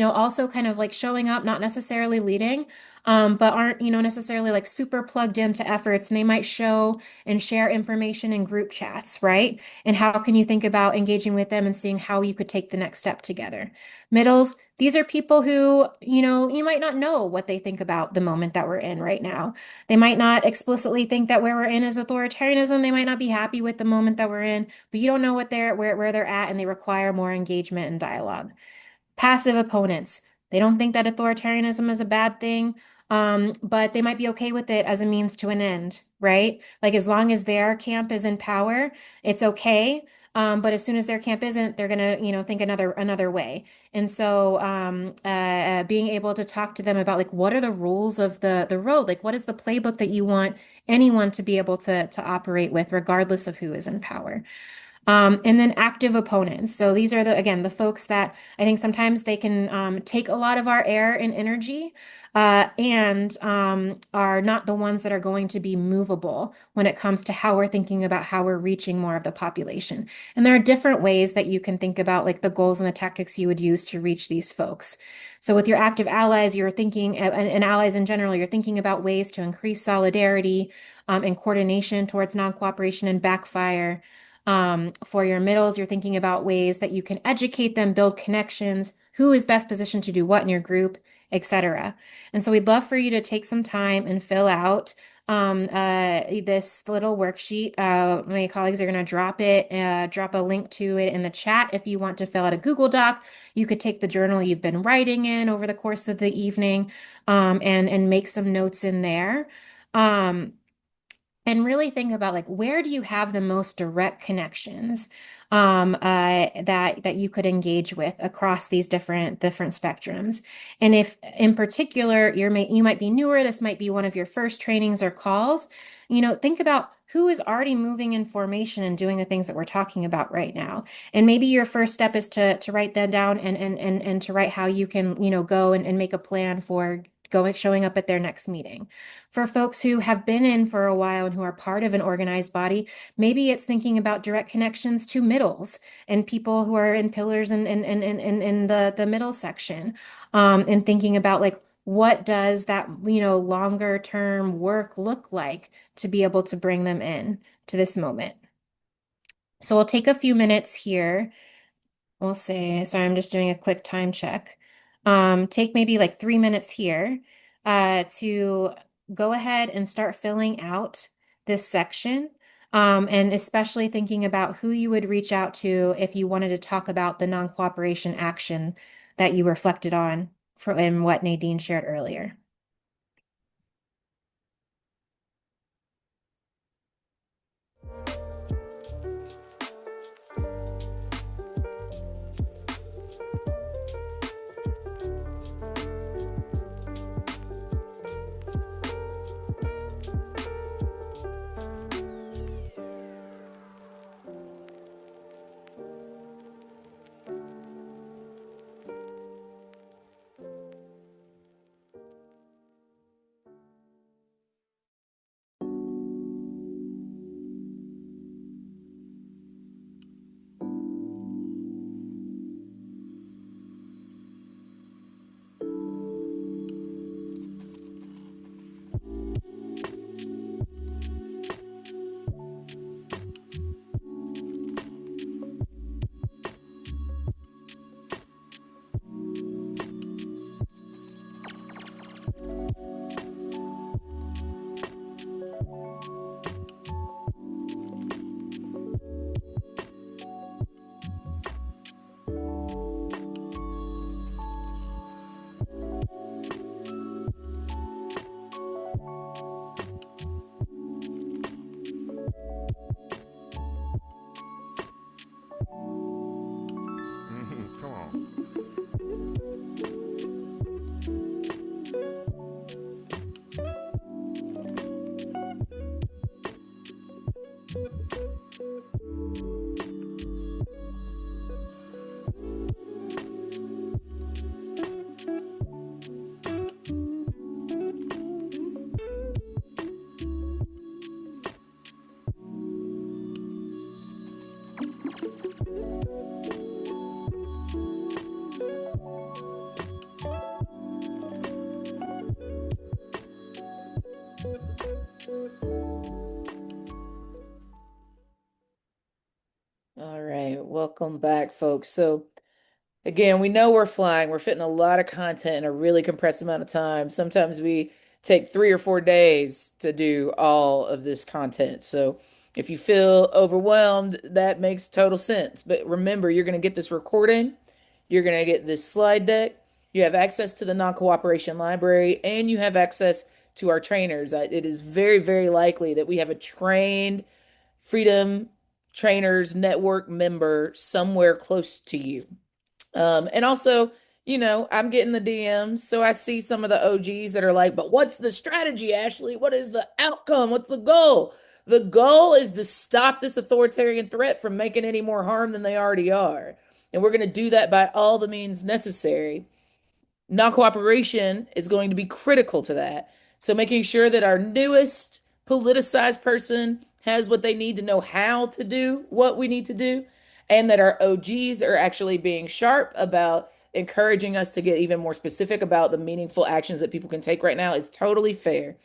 Speaker 2: also kind of like showing up, not necessarily leading, but aren't, necessarily like super plugged into efforts. And they might show and share information in group chats, right? And how can you think about engaging with them and seeing how you could take the next step together? Middles, these are people who, you might not know what they think about the moment that we're in right now. They might not explicitly think that where we're in is authoritarianism. They might not be happy with the moment that we're in, but you don't know where they're at, and they require more engagement and dialogue. Passive opponents, they don't think that authoritarianism is a bad thing, but they might be okay with it as a means to an end, right? Like as long as their camp is in power, it's okay. But as soon as their camp isn't, they're gonna, think another way. And so, being able to talk to them about like what are the rules of the road, like what is the playbook that you want anyone to be able to operate with, regardless of who is in power. And then active opponents. So these are again, the folks that I think sometimes they can take a lot of our air and energy, and are not the ones that are going to be movable when it comes to how we're thinking about how we're reaching more of the population. And there are different ways that you can think about like the goals and the tactics you would use to reach these folks. So with your active allies, you're thinking, and allies in general, you're thinking about ways to increase solidarity, and coordination towards non-cooperation and backfire. For your middles, you're thinking about ways that you can educate them, build connections, who is best positioned to do what in your group, etc. And so we'd love for you to take some time and fill out this little worksheet. My colleagues are going to drop a link to it in the chat. If you want to fill out a Google Doc, you could take the journal you've been writing in over the course of the evening, and make some notes in there. Um, and really think about like where do you have the most direct connections, that you could engage with across these different spectrums. And if in particular you might be newer, this might be one of your first trainings or calls, think about who is already moving in formation and doing the things that we're talking about right now. And maybe your first step is to write them down, and to write how you can, go and make a plan for showing up at their next meeting. For folks who have been in for a while and who are part of an organized body, maybe it's thinking about direct connections to middles and people who are in pillars and in the middle section, and thinking about like what does that, longer term work look like to be able to bring them in to this moment. So we'll take a few minutes here. We'll say, sorry, I'm just doing a quick time check. Take maybe like 3 minutes here, to go ahead and start filling out this section. And especially thinking about who you would reach out to if you wanted to talk about the non-cooperation action that you reflected on in what Nadine shared earlier.
Speaker 9: Come on.
Speaker 1: All right, welcome back, folks. So again, we know we're flying. We're fitting a lot of content in a really compressed amount of time. Sometimes we take 3 or 4 days to do all of this content. So if you feel overwhelmed, that makes total sense. But remember, you're going to get this recording. You're going to get this slide deck. You have access to the non-cooperation library, and you have access to our trainers. It is very, very likely that we have a trained Freedom Trainers Network member somewhere close to you. And also, I'm getting the DMs, so I see some of the OGs that are like, but what's the strategy, Ashley? What is the outcome? What's the goal? The goal is to stop this authoritarian threat from making any more harm than they already are. And we're going to do that by all the means necessary. Non-cooperation is going to be critical to that. So making sure that our newest politicized person has what they need to know how to do what we need to do, and that our OGs are actually being sharp about encouraging us to get even more specific about the meaningful actions that people can take right now is totally fair.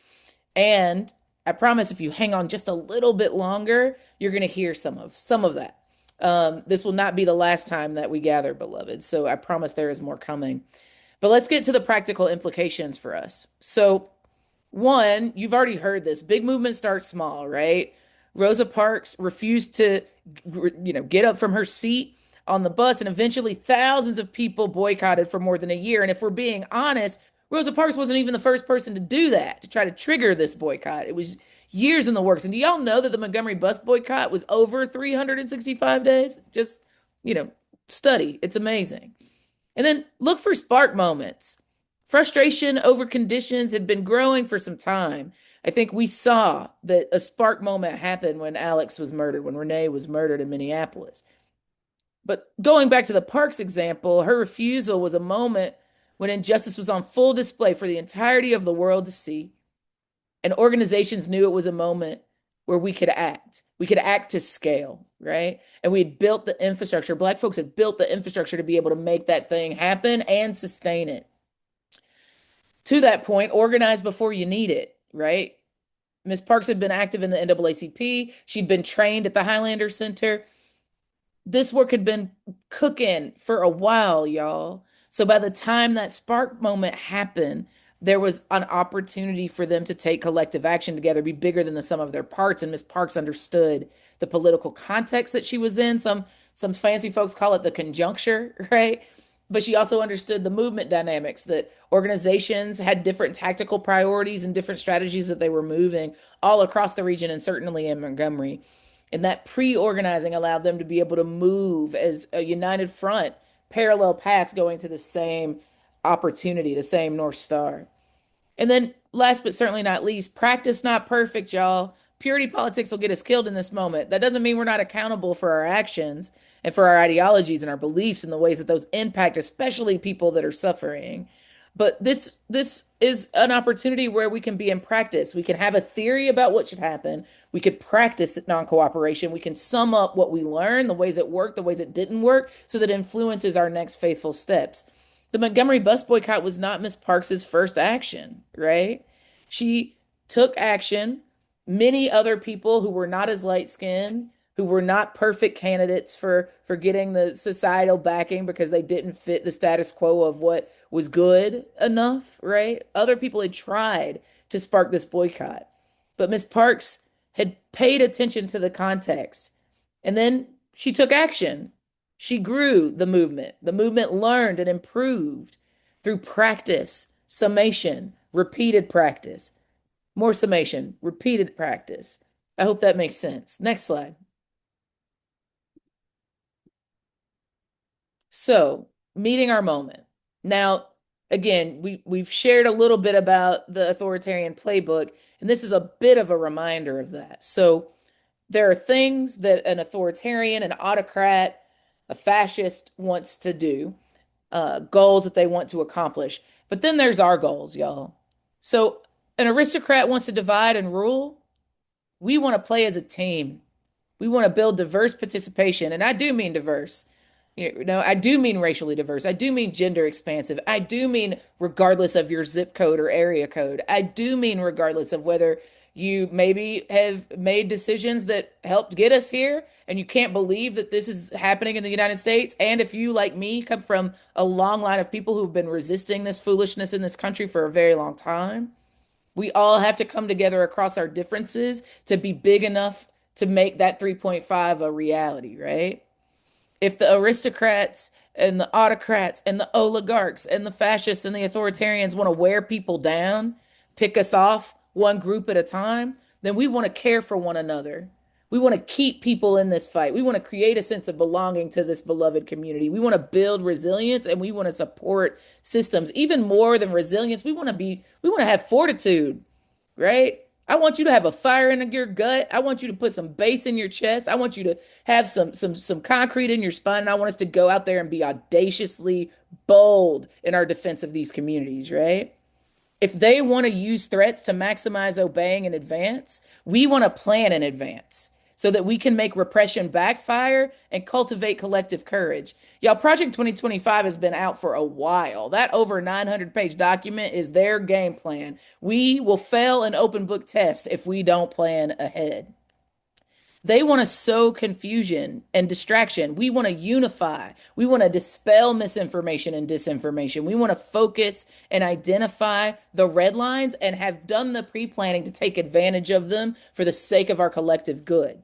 Speaker 1: And I promise if you hang on just a little bit longer, you're going to hear some of that. This will not be the last time that we gather, beloved. So I promise there is more coming. But let's get to the practical implications for us. So, one, you've already heard this. Big movement starts small, right? Rosa Parks refused to, get up from her seat on the bus, and eventually thousands of people boycotted for more than a year. And if we're being honest, Rosa Parks wasn't even the first person to do that, to try to trigger this boycott. It was years in the works. And do y'all know that the Montgomery bus boycott was over 365 days? Just, study. It's amazing. And then look for spark moments. Frustration over conditions had been growing for some time. I think we saw that a spark moment happened when Alex was murdered, when Renee was murdered in Minneapolis. But going back to the Parks example, her refusal was a moment when injustice was on full display for the entirety of the world to see. And organizations knew it was a moment where we could act. We could act to scale, right? And we had built the infrastructure. Black folks had built the infrastructure to be able to make that thing happen and sustain it. To that point, organize before you need it, right? Ms. Parks had been active in the NAACP. She'd been trained at the Highlander Center. This work had been cooking for a while, y'all. So by the time that spark moment happened, there was an opportunity for them to take collective action together, be bigger than the sum of their parts. And Ms. Parks understood the political context that she was in. Some fancy folks call it the conjuncture, right? But she also understood the movement dynamics, that organizations had different tactical priorities and different strategies that they were moving all across the region and certainly in Montgomery. And that pre-organizing allowed them to be able to move as a united front, parallel paths going to the same opportunity, the same North Star. And then last but certainly not least, practice not perfect, y'all. Purity politics will get us killed in this moment. That doesn't mean we're not accountable for our actions and for our ideologies and our beliefs and the ways that those impact, especially people that are suffering. But this is an opportunity where we can be in practice. We can have a theory about what should happen. We could practice non-cooperation. We can sum up what we learned, the ways it worked, the ways it didn't work, so that influences our next faithful steps. The Montgomery bus boycott was not Miss Parks's first action, right? She took action. Many other people who were not as light skinned, who were not perfect candidates for getting the societal backing because they didn't fit the status quo of what was good enough, right? Other people had tried to spark this boycott. But Miss Parks had paid attention to the context. And then she took action. She grew the movement. The movement learned and improved through practice, summation, repeated practice, more summation, repeated practice. I hope that makes sense. Next slide. So, meeting our moment. Now, again, we've shared a little bit about the authoritarian playbook, and this is a bit of a reminder of that. So, there are things that an authoritarian, an autocrat, a fascist wants to do, goals that they want to accomplish. But then there's our goals, y'all. So, an aristocrat wants to divide and rule. We want to play as a team. We want to build diverse participation. And I do mean diverse. I do mean racially diverse. I do mean gender expansive. I do mean regardless of your zip code or area code. I do mean regardless of whether you maybe have made decisions that helped get us here and you can't believe that this is happening in the United States. And if you, like me, come from a long line of people who've been resisting this foolishness in this country for a very long time, we all have to come together across our differences to be big enough to make that 3.5 a reality, right? If the aristocrats and the autocrats and the oligarchs and the fascists and the authoritarians want to wear people down, pick us off one group at a time, then we want to care for one another. We want to keep people in this fight. We want to create a sense of belonging to this beloved community. We want to build resilience and we want to support systems. Even more than resilience, we want to have fortitude, right? I want you to have a fire in your gut. I want you to put some bass in your chest. I want you to have some concrete in your spine. And I want us to go out there and be audaciously bold in our defense of these communities, right? If they want to use threats to maximize obeying in advance, we want to plan in advance so that we can make repression backfire and cultivate collective courage. Y'all, Project 2025 has been out for a while. That over 900-page document is their game plan. We will fail an open book test if we don't plan ahead. They want to sow confusion and distraction. We want to unify. We want to dispel misinformation and disinformation. We want to focus and identify the red lines and have done the pre planning to take advantage of them for the sake of our collective good.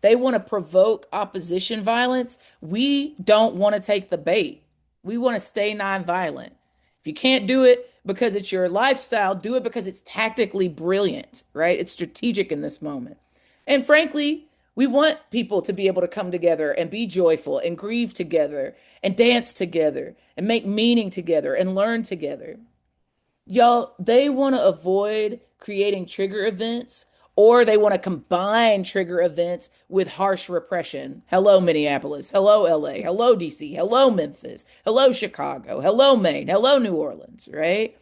Speaker 1: They want to provoke opposition violence. We don't want to take the bait. We want to stay nonviolent. If you can't do it because it's your lifestyle, do it because it's tactically brilliant, right? It's strategic in this moment. And frankly, we want people to be able to come together and be joyful and grieve together and dance together and make meaning together and learn together. Y'all, they want to avoid creating trigger events or they want to combine trigger events with harsh repression. Hello, Minneapolis. Hello, LA. Hello, DC. Hello, Memphis. Hello, Chicago. Hello, Maine. Hello, New Orleans, right?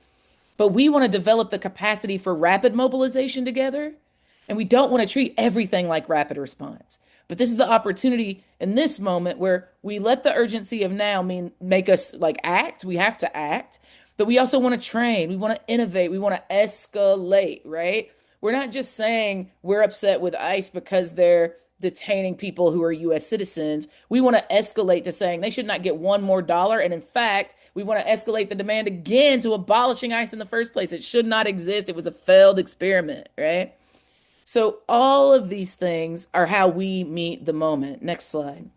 Speaker 1: But we want to develop the capacity for rapid mobilization together. And we don't want to treat everything like rapid response. But this is the opportunity in this moment where we let the urgency of now make us like act. We have to act, but we also want to train. We want to innovate. We want to escalate, right? We're not just saying we're upset with ICE because they're detaining people who are US citizens. We want to escalate to saying they should not get one more dollar. And in fact, we want to escalate the demand again to abolishing ICE in the first place. It should not exist. It was a failed experiment, right? So all of these things are how we meet the moment. Next slide.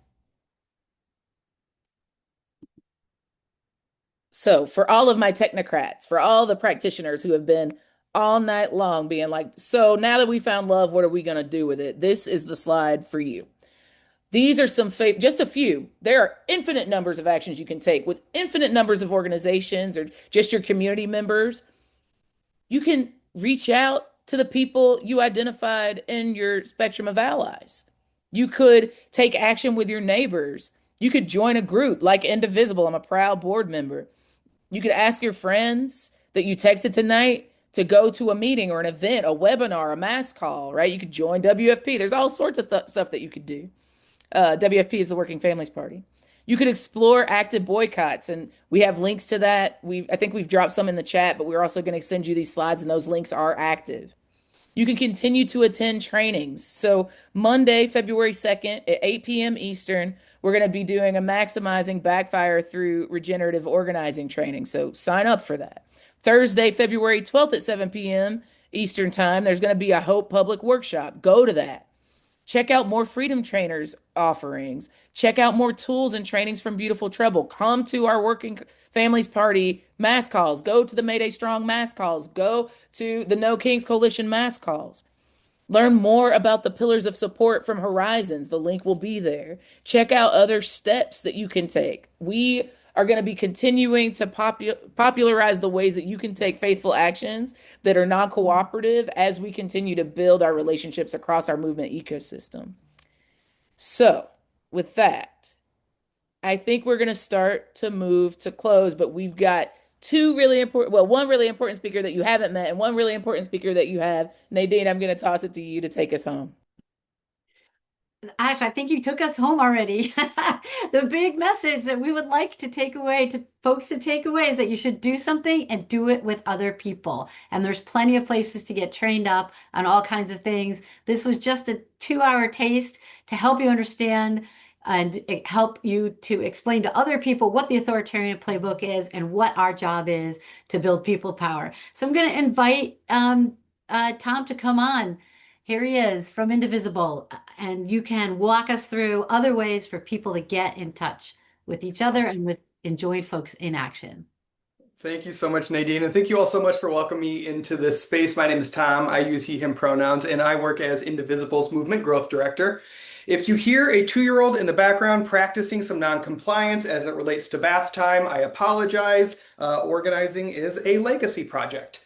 Speaker 1: So for all of my technocrats, for all the practitioners who have been all night long being like, so now that we found love, what are we going to do with it? This is the slide for you. These are just a few. There are infinite numbers of actions you can take with infinite numbers of organizations or just your community members. You can reach out to the people you identified in your spectrum of allies. You could take action with your neighbors. You could join a group like Indivisible. I'm a proud board member. You could ask your friends that you texted tonight to go to a meeting or an event, a webinar, a mass call, right? You could join WFP. There's all sorts of stuff that you could do. WFP is the Working Families Party. You could explore active boycotts, and we have links to that. I think we've dropped some in the chat, but we're also going to send you these slides, and those links are active. You can continue to attend trainings. So Monday, February 2nd at 8 p.m. Eastern, we're going to be doing a maximizing backfire through regenerative organizing training. So sign up for that. Thursday, February 12th at 7 p.m. Eastern time, there's going to be a Hope Public Workshop. Go to that. Check out more Freedom Trainers offerings. Check out more tools and trainings from Beautiful Trouble. Come to our Working Families Party mass calls. Go to the Mayday Strong mass calls. Go to the No Kings Coalition mass calls. Learn more about the pillars of support from Horizons. The link will be there. Check out other steps that you can take. We are going to be continuing to popularize the ways that you can take faithful actions that are non-cooperative as we continue to build our relationships across our movement ecosystem. So with that, I think we're going to start to move to close, but we've got one really important speaker that you haven't met and one really important speaker that you have. Nadine, I'm going to toss it to you to take us home.
Speaker 3: Ash, I think you took us home already. The big message that we would like to take away to folks to take away is that you should do something and do it with other people. And there's plenty of places to get trained up on all kinds of things. This was just a 2-hour taste to help you understand and help you to explain to other people what the authoritarian playbook is and what our job is to build people power. So I'm going to invite Tom to come on Here he is from Indivisible, and you can walk us through other ways for people to get in touch with each other and with enjoyed folks in action.
Speaker 10: Thank you so much, Nadine, and thank you all so much for welcoming me into this space. My name is Tom. I use he, him pronouns, and I work as Indivisible's Movement Growth Director. If you hear a 2-year-old in the background practicing some non-compliance as it relates to bath time, I apologize. Organizing is a legacy project.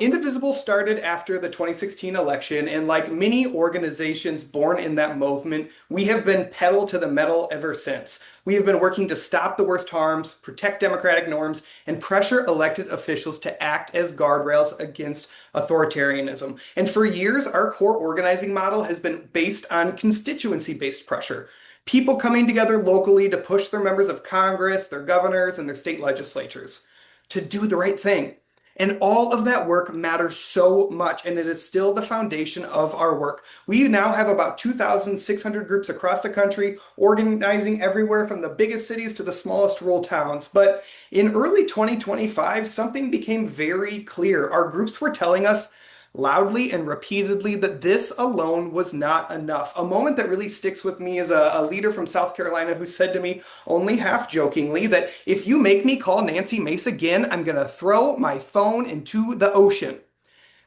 Speaker 10: Indivisible started after the 2016 election, and like many organizations born in that movement, we have been pedal to the metal ever since. We have been working to stop the worst harms, protect democratic norms, and pressure elected officials to act as guardrails against authoritarianism. And for years, our core organizing model has been based on constituency-based pressure. People coming together locally to push their members of Congress, their governors, and their state legislatures to do the right thing. And all of that work matters so much, and it is still the foundation of our work. We now have about 2,600 groups across the country, organizing everywhere from the biggest cities to the smallest rural towns. But in early 2025, something became very clear. Our groups were telling us loudly and repeatedly that this alone was not enough. A moment that really sticks with me is a leader from South Carolina who said to me, only half jokingly, that if you make me call Nancy Mace again, I'm going to throw my phone into the ocean.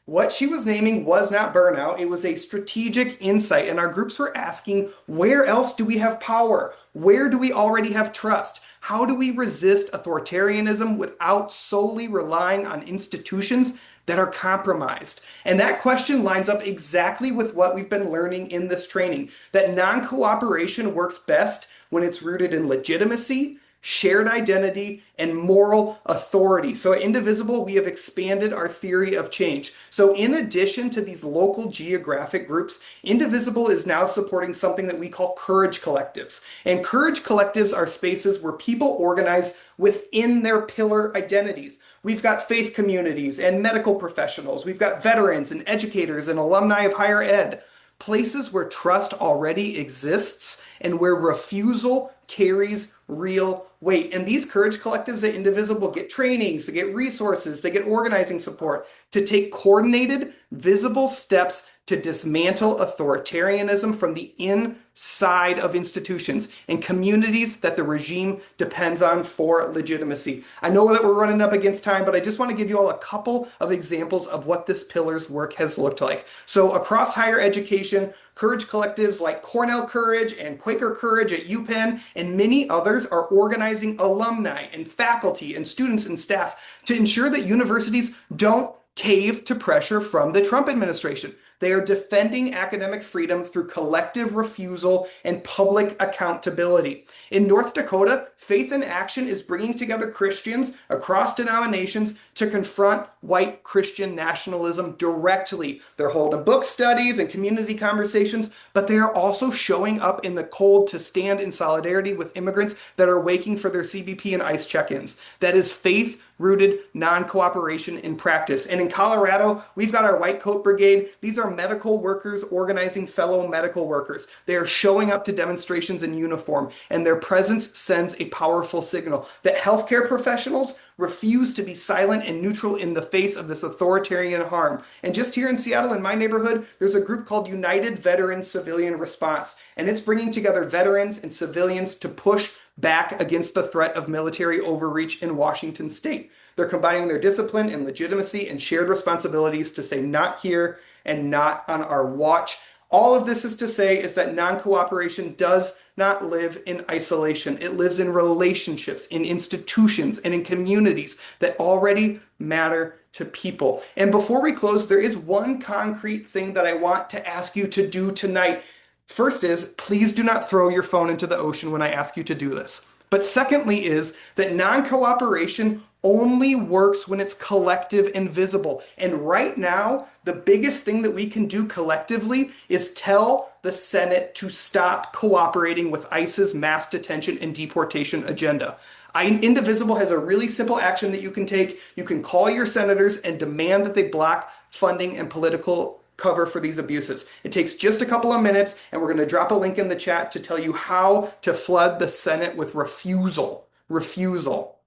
Speaker 10: What she was naming was not burnout, it was a strategic insight, and our groups were asking, where else do we have power? Where do we already have trust? How do we resist authoritarianism without solely relying on institutions that are compromised? And that question lines up exactly with what we've been learning in this training, that non-cooperation works best when it's rooted in legitimacy, shared identity, and moral authority. So at Indivisible, we have expanded our theory of change. So in addition to these local geographic groups, Indivisible is now supporting something that we call courage collectives. And courage collectives are spaces where people organize within their pillar identities. We've got faith communities and medical professionals. We've got veterans and educators and alumni of higher ed. Places where trust already exists and where refusal carries real weight. And these courage collectives at Indivisible get trainings, they get resources, they get organizing support to take coordinated, visible steps to dismantle authoritarianism from the inside of institutions and communities that the regime depends on for legitimacy. I know that we're running up against time, but I just want to give you all a couple of examples of what this pillar's work has looked like. So across higher education, courage collectives like Cornell Courage and Quaker Courage at UPenn and many others are organizing alumni and faculty and students and staff to ensure that universities don't cave to pressure from the Trump administration. They are defending academic freedom through collective refusal and public accountability. In North Dakota, Faith in Action is bringing together Christians across denominations to confront white Christian nationalism directly. They're holding book studies and community conversations, but they are also showing up in the cold to stand in solidarity with immigrants that are waiting for their CBP and ICE check-ins. That is faith-rooted non-cooperation in practice. And in Colorado, we've got our White Coat Brigade. These are medical workers organizing fellow medical workers. They are showing up to demonstrations in uniform, and their presence sends a powerful signal that healthcare professionals refuse to be silent and neutral in the face of this authoritarian harm. And just here in Seattle, in my neighborhood, there's a group called United Veterans Civilian Response, and it's bringing together veterans and civilians to push back against the threat of military overreach in Washington state. They're combining their discipline and legitimacy and shared responsibilities to say not here and not on our watch. All of this is to say is that non-cooperation does not live in isolation. It lives in relationships, in institutions, and in communities that already matter to people. And before we close, there is one concrete thing that I want to ask you to do tonight. First is, please do not throw your phone into the ocean when I ask you to do this. But secondly is that non-cooperation only works when it's collective and visible. And right now, the biggest thing that we can do collectively is tell the Senate to stop cooperating with ICE's mass detention and deportation agenda. Indivisible has a really simple action that you can take. You can call your senators and demand that they block funding and political cover for these abuses. It takes just a couple of minutes, and we're going to drop a link in the chat to tell you how to flood the Senate with refusal. Refusal.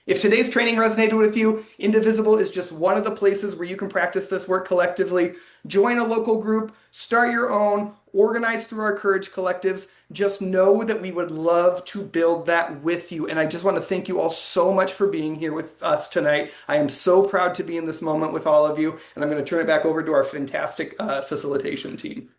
Speaker 10: If today's training resonated with you, Indivisible is just one of the places where you can practice this work collectively. Join a local group, start your own, organize through our Courage collectives. Just know that we would love to build that with you. And I just want to thank you all so much for being here with us tonight. I am so proud to be in this moment with all of you. And I'm going to turn it back over to our fantastic facilitation team.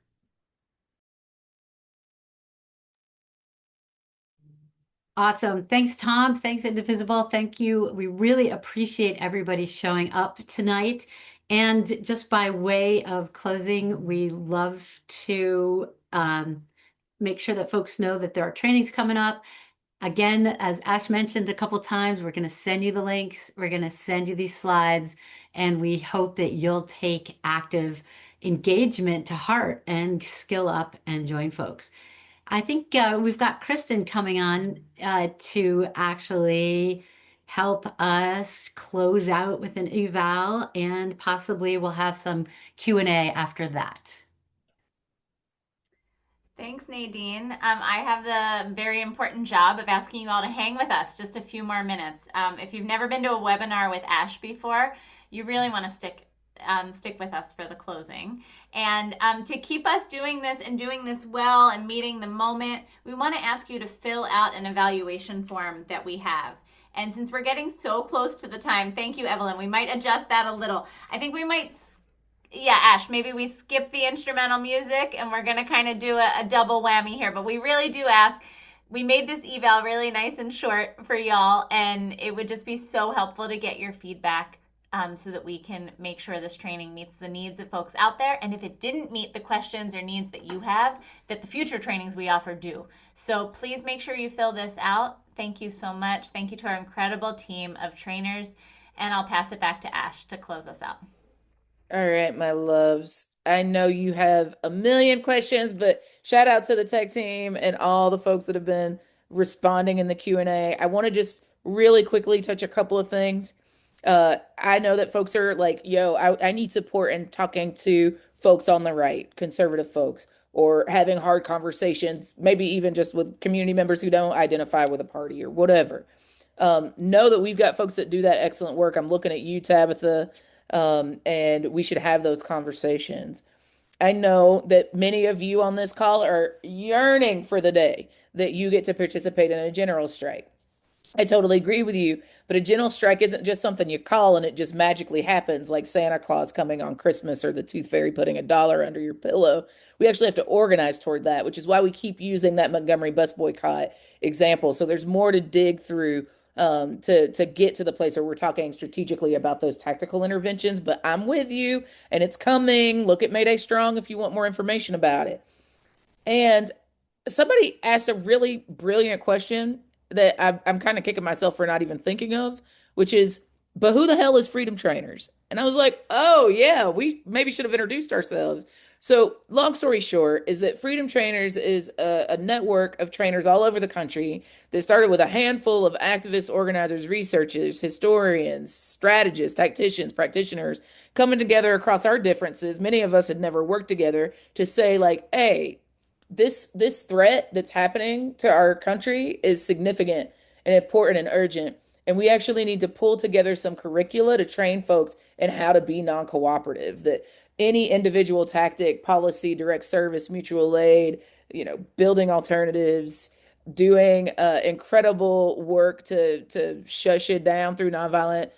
Speaker 3: Awesome. Thanks, Tom. Thanks, Indivisible. Thank you. We really appreciate everybody showing up tonight. And just by way of closing, we love to make sure that folks know that there are trainings coming up. Again, as Ash mentioned a couple times, we're going to send you the links. We're going to send you these slides, and we hope that you'll take active engagement to heart and skill up and join folks. I think we've got Kristen coming on to actually help us close out with an eval, and possibly we'll have some Q&A after that.
Speaker 4: Thanks, Nadine. I have the very important job of asking you all to hang with us just a few more minutes. If you've never been to a webinar with Ash before, you really want to stick with us for the closing. And to keep us doing this and doing this well and meeting the moment, we want to ask you to fill out an evaluation form that we have. And since we're getting so close to the time, thank you, Evelyn. We might adjust that a little. I think we might, yeah, Ash, maybe we skip the instrumental music and we're going to kind of do a double whammy here. But we really do ask, we made this eval really nice and short for y'all, and it would just be so helpful to get your feedback so that we can make sure this training meets the needs of folks out there. And if it didn't meet the questions or needs that you have, that the future trainings we offer do. So please make sure you fill this out. Thank you so much. Thank you to our incredible team of trainers. And I'll pass it back to Ash to close us out.
Speaker 1: All right, my loves. I know you have a million questions, but shout out to the tech team and all the folks that have been responding in the Q&A. I want to just really quickly touch a couple of things. I know that folks are like, yo, I need support in talking to folks on the right, conservative folks, or having hard conversations, maybe even just with community members who don't identify with a party or whatever. Know that we've got folks that do that excellent work. I'm looking at you, Tabitha, and we should have those conversations. I know that many of you on this call are yearning for the day that you get to participate in a general strike. I totally agree with you, but a general strike isn't just something you call and it just magically happens, like Santa Claus coming on Christmas or the tooth fairy putting $1 under your pillow. We actually have to organize toward that, which is why we keep using that Montgomery bus boycott example. So there's more to dig through to get to the place where we're talking strategically about those tactical interventions. But I'm with you, and it's coming. Look at Mayday Strong if you want more information about it. And somebody asked a really brilliant question that I'm kind of kicking myself for not even thinking of, which is, but who the hell is Freedom Trainers? And I was like, oh, yeah, we maybe should have introduced ourselves. So, long story short, is that Freedom Trainers is a network of trainers all over the country that started with a handful of activists, organizers, researchers, historians, strategists, tacticians, practitioners coming together across our differences. Many of us had never worked together to say, like, hey, this threat that's happening to our country is significant and important and urgent. And we actually need to pull together some curricula to train folks in how to be non-cooperative. That any individual tactic, policy, direct service, mutual aid, building alternatives, doing incredible work to shush it down through nonviolent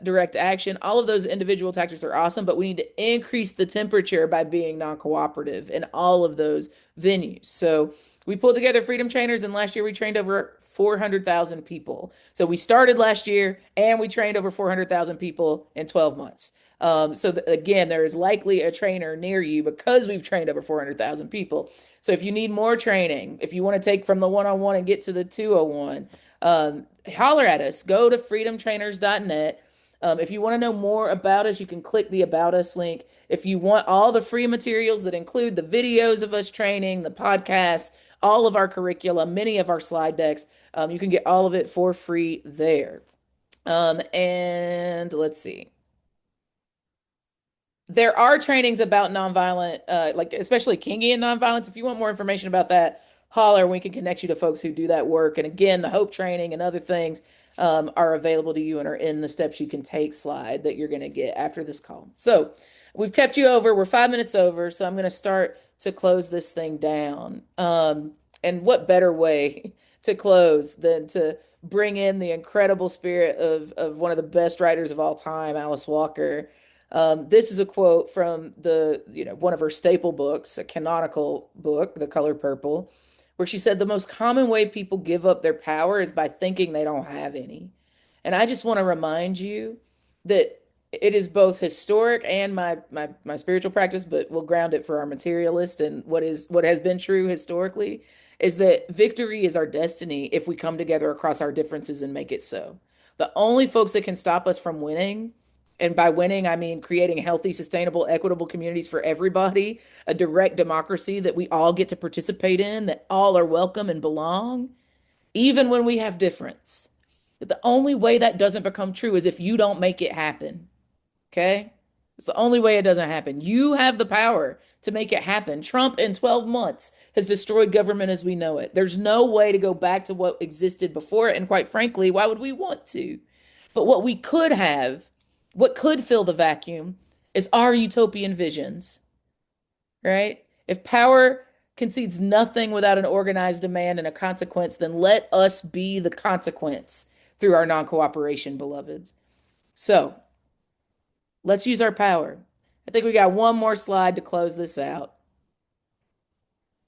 Speaker 1: direct action. All of those individual tactics are awesome, but we need to increase the temperature by being non-cooperative in all of those venues. So we pulled together Freedom Trainers, and last year we trained over 400,000 people. So we started last year and we trained over 400,000 people in 12 months. Again, there is likely a trainer near you because we've trained over 400,000 people. So if you need more training, if you want to take from the one-on-one and get to the 201, holler at us. Go to freedomtrainers.net. If you want to know more about us, you can click the About Us link. If you want all the free materials that include the videos of us training, the podcasts, all of our curricula, many of our slide decks, you can get all of it for free there. And let's see. There are trainings about nonviolent, like especially Kingian nonviolence. If you want more information about that, holler. We can connect you to folks who do that work. And again, the hope training and other things are available to you and are in the steps you can take slide that you're going to get after this call. So we've kept you over. We're 5 minutes over. So I'm going to start to close this thing down. And what better way to close than to bring in the incredible spirit of one of the best writers of all time, Alice Walker. This is a quote from one of her staple books, a canonical book, The Color Purple, where she said the most common way people give up their power is by thinking they don't have any. And I just want to remind you that it is both historic and my spiritual practice, but we'll ground it for our materialist and what has been true historically is that victory is our destiny if we come together across our differences and make it so. The only folks that can stop us from winning, and by winning, I mean creating healthy, sustainable, equitable communities for everybody, a direct democracy that we all get to participate in, that all are welcome and belong, even when we have difference. The only way that doesn't become true is if you don't make it happen. Okay? It's the only way it doesn't happen. You have the power to make it happen. Trump in 12 months has destroyed government as we know it. There's no way to go back to what existed before it. And quite frankly, why would we want to? But what we could have, what could fill the vacuum, is our utopian visions, right? If power concedes nothing without an organized demand and a consequence, then let us be the consequence through our non cooperation, beloveds. So, let's use our power. I think we got one more slide to close this out.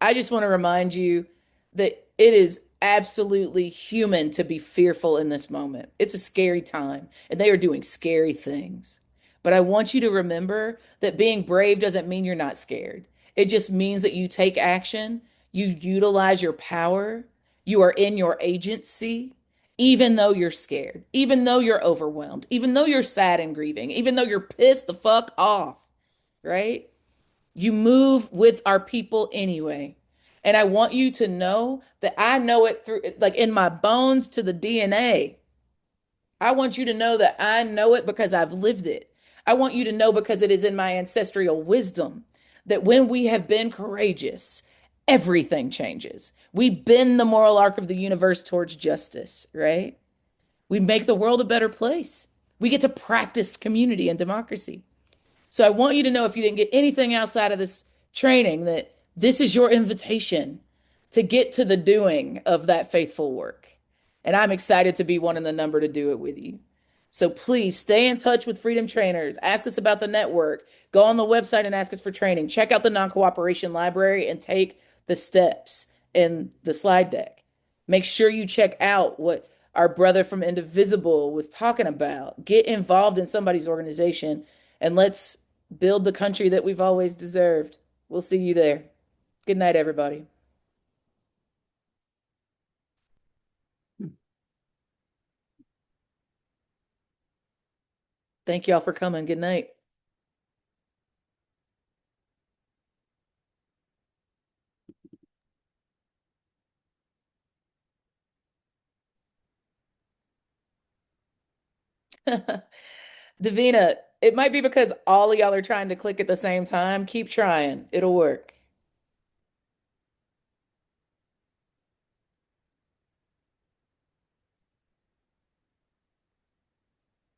Speaker 1: I just want to remind you that it is absolutely human to be fearful in this moment. It's a scary time, and they are doing scary things. But I want you to remember that being brave doesn't mean you're not scared. It just means that you take action, you utilize your power, you are in your agency, even though you're scared, even though you're overwhelmed, even though you're sad and grieving, even though you're pissed the fuck off, right? You move with our people anyway. And I want you to know that I know it through, like in my bones to the DNA. I want you to know that I know it because I've lived it. I want you to know because it is in my ancestral wisdom that when we have been courageous, everything changes. We bend the moral arc of the universe towards justice, right? We make the world a better place. We get to practice community and democracy. So I want you to know if you didn't get anything outside of this training, that this is your invitation to get to the doing of that faithful work. And I'm excited to be one in the number to do it with you. So please stay in touch with Freedom Trainers. Ask us about the network. Go on the website and ask us for training. Check out the non-cooperation library and take the steps in the slide deck. Make sure you check out what our brother from Indivisible was talking about. Get involved in somebody's organization and let's build the country that we've always deserved. We'll see you there. Good night, everybody. Thank y'all for coming. Good night. Davina, it might be because all of y'all are trying to click at the same time. Keep trying. It'll work.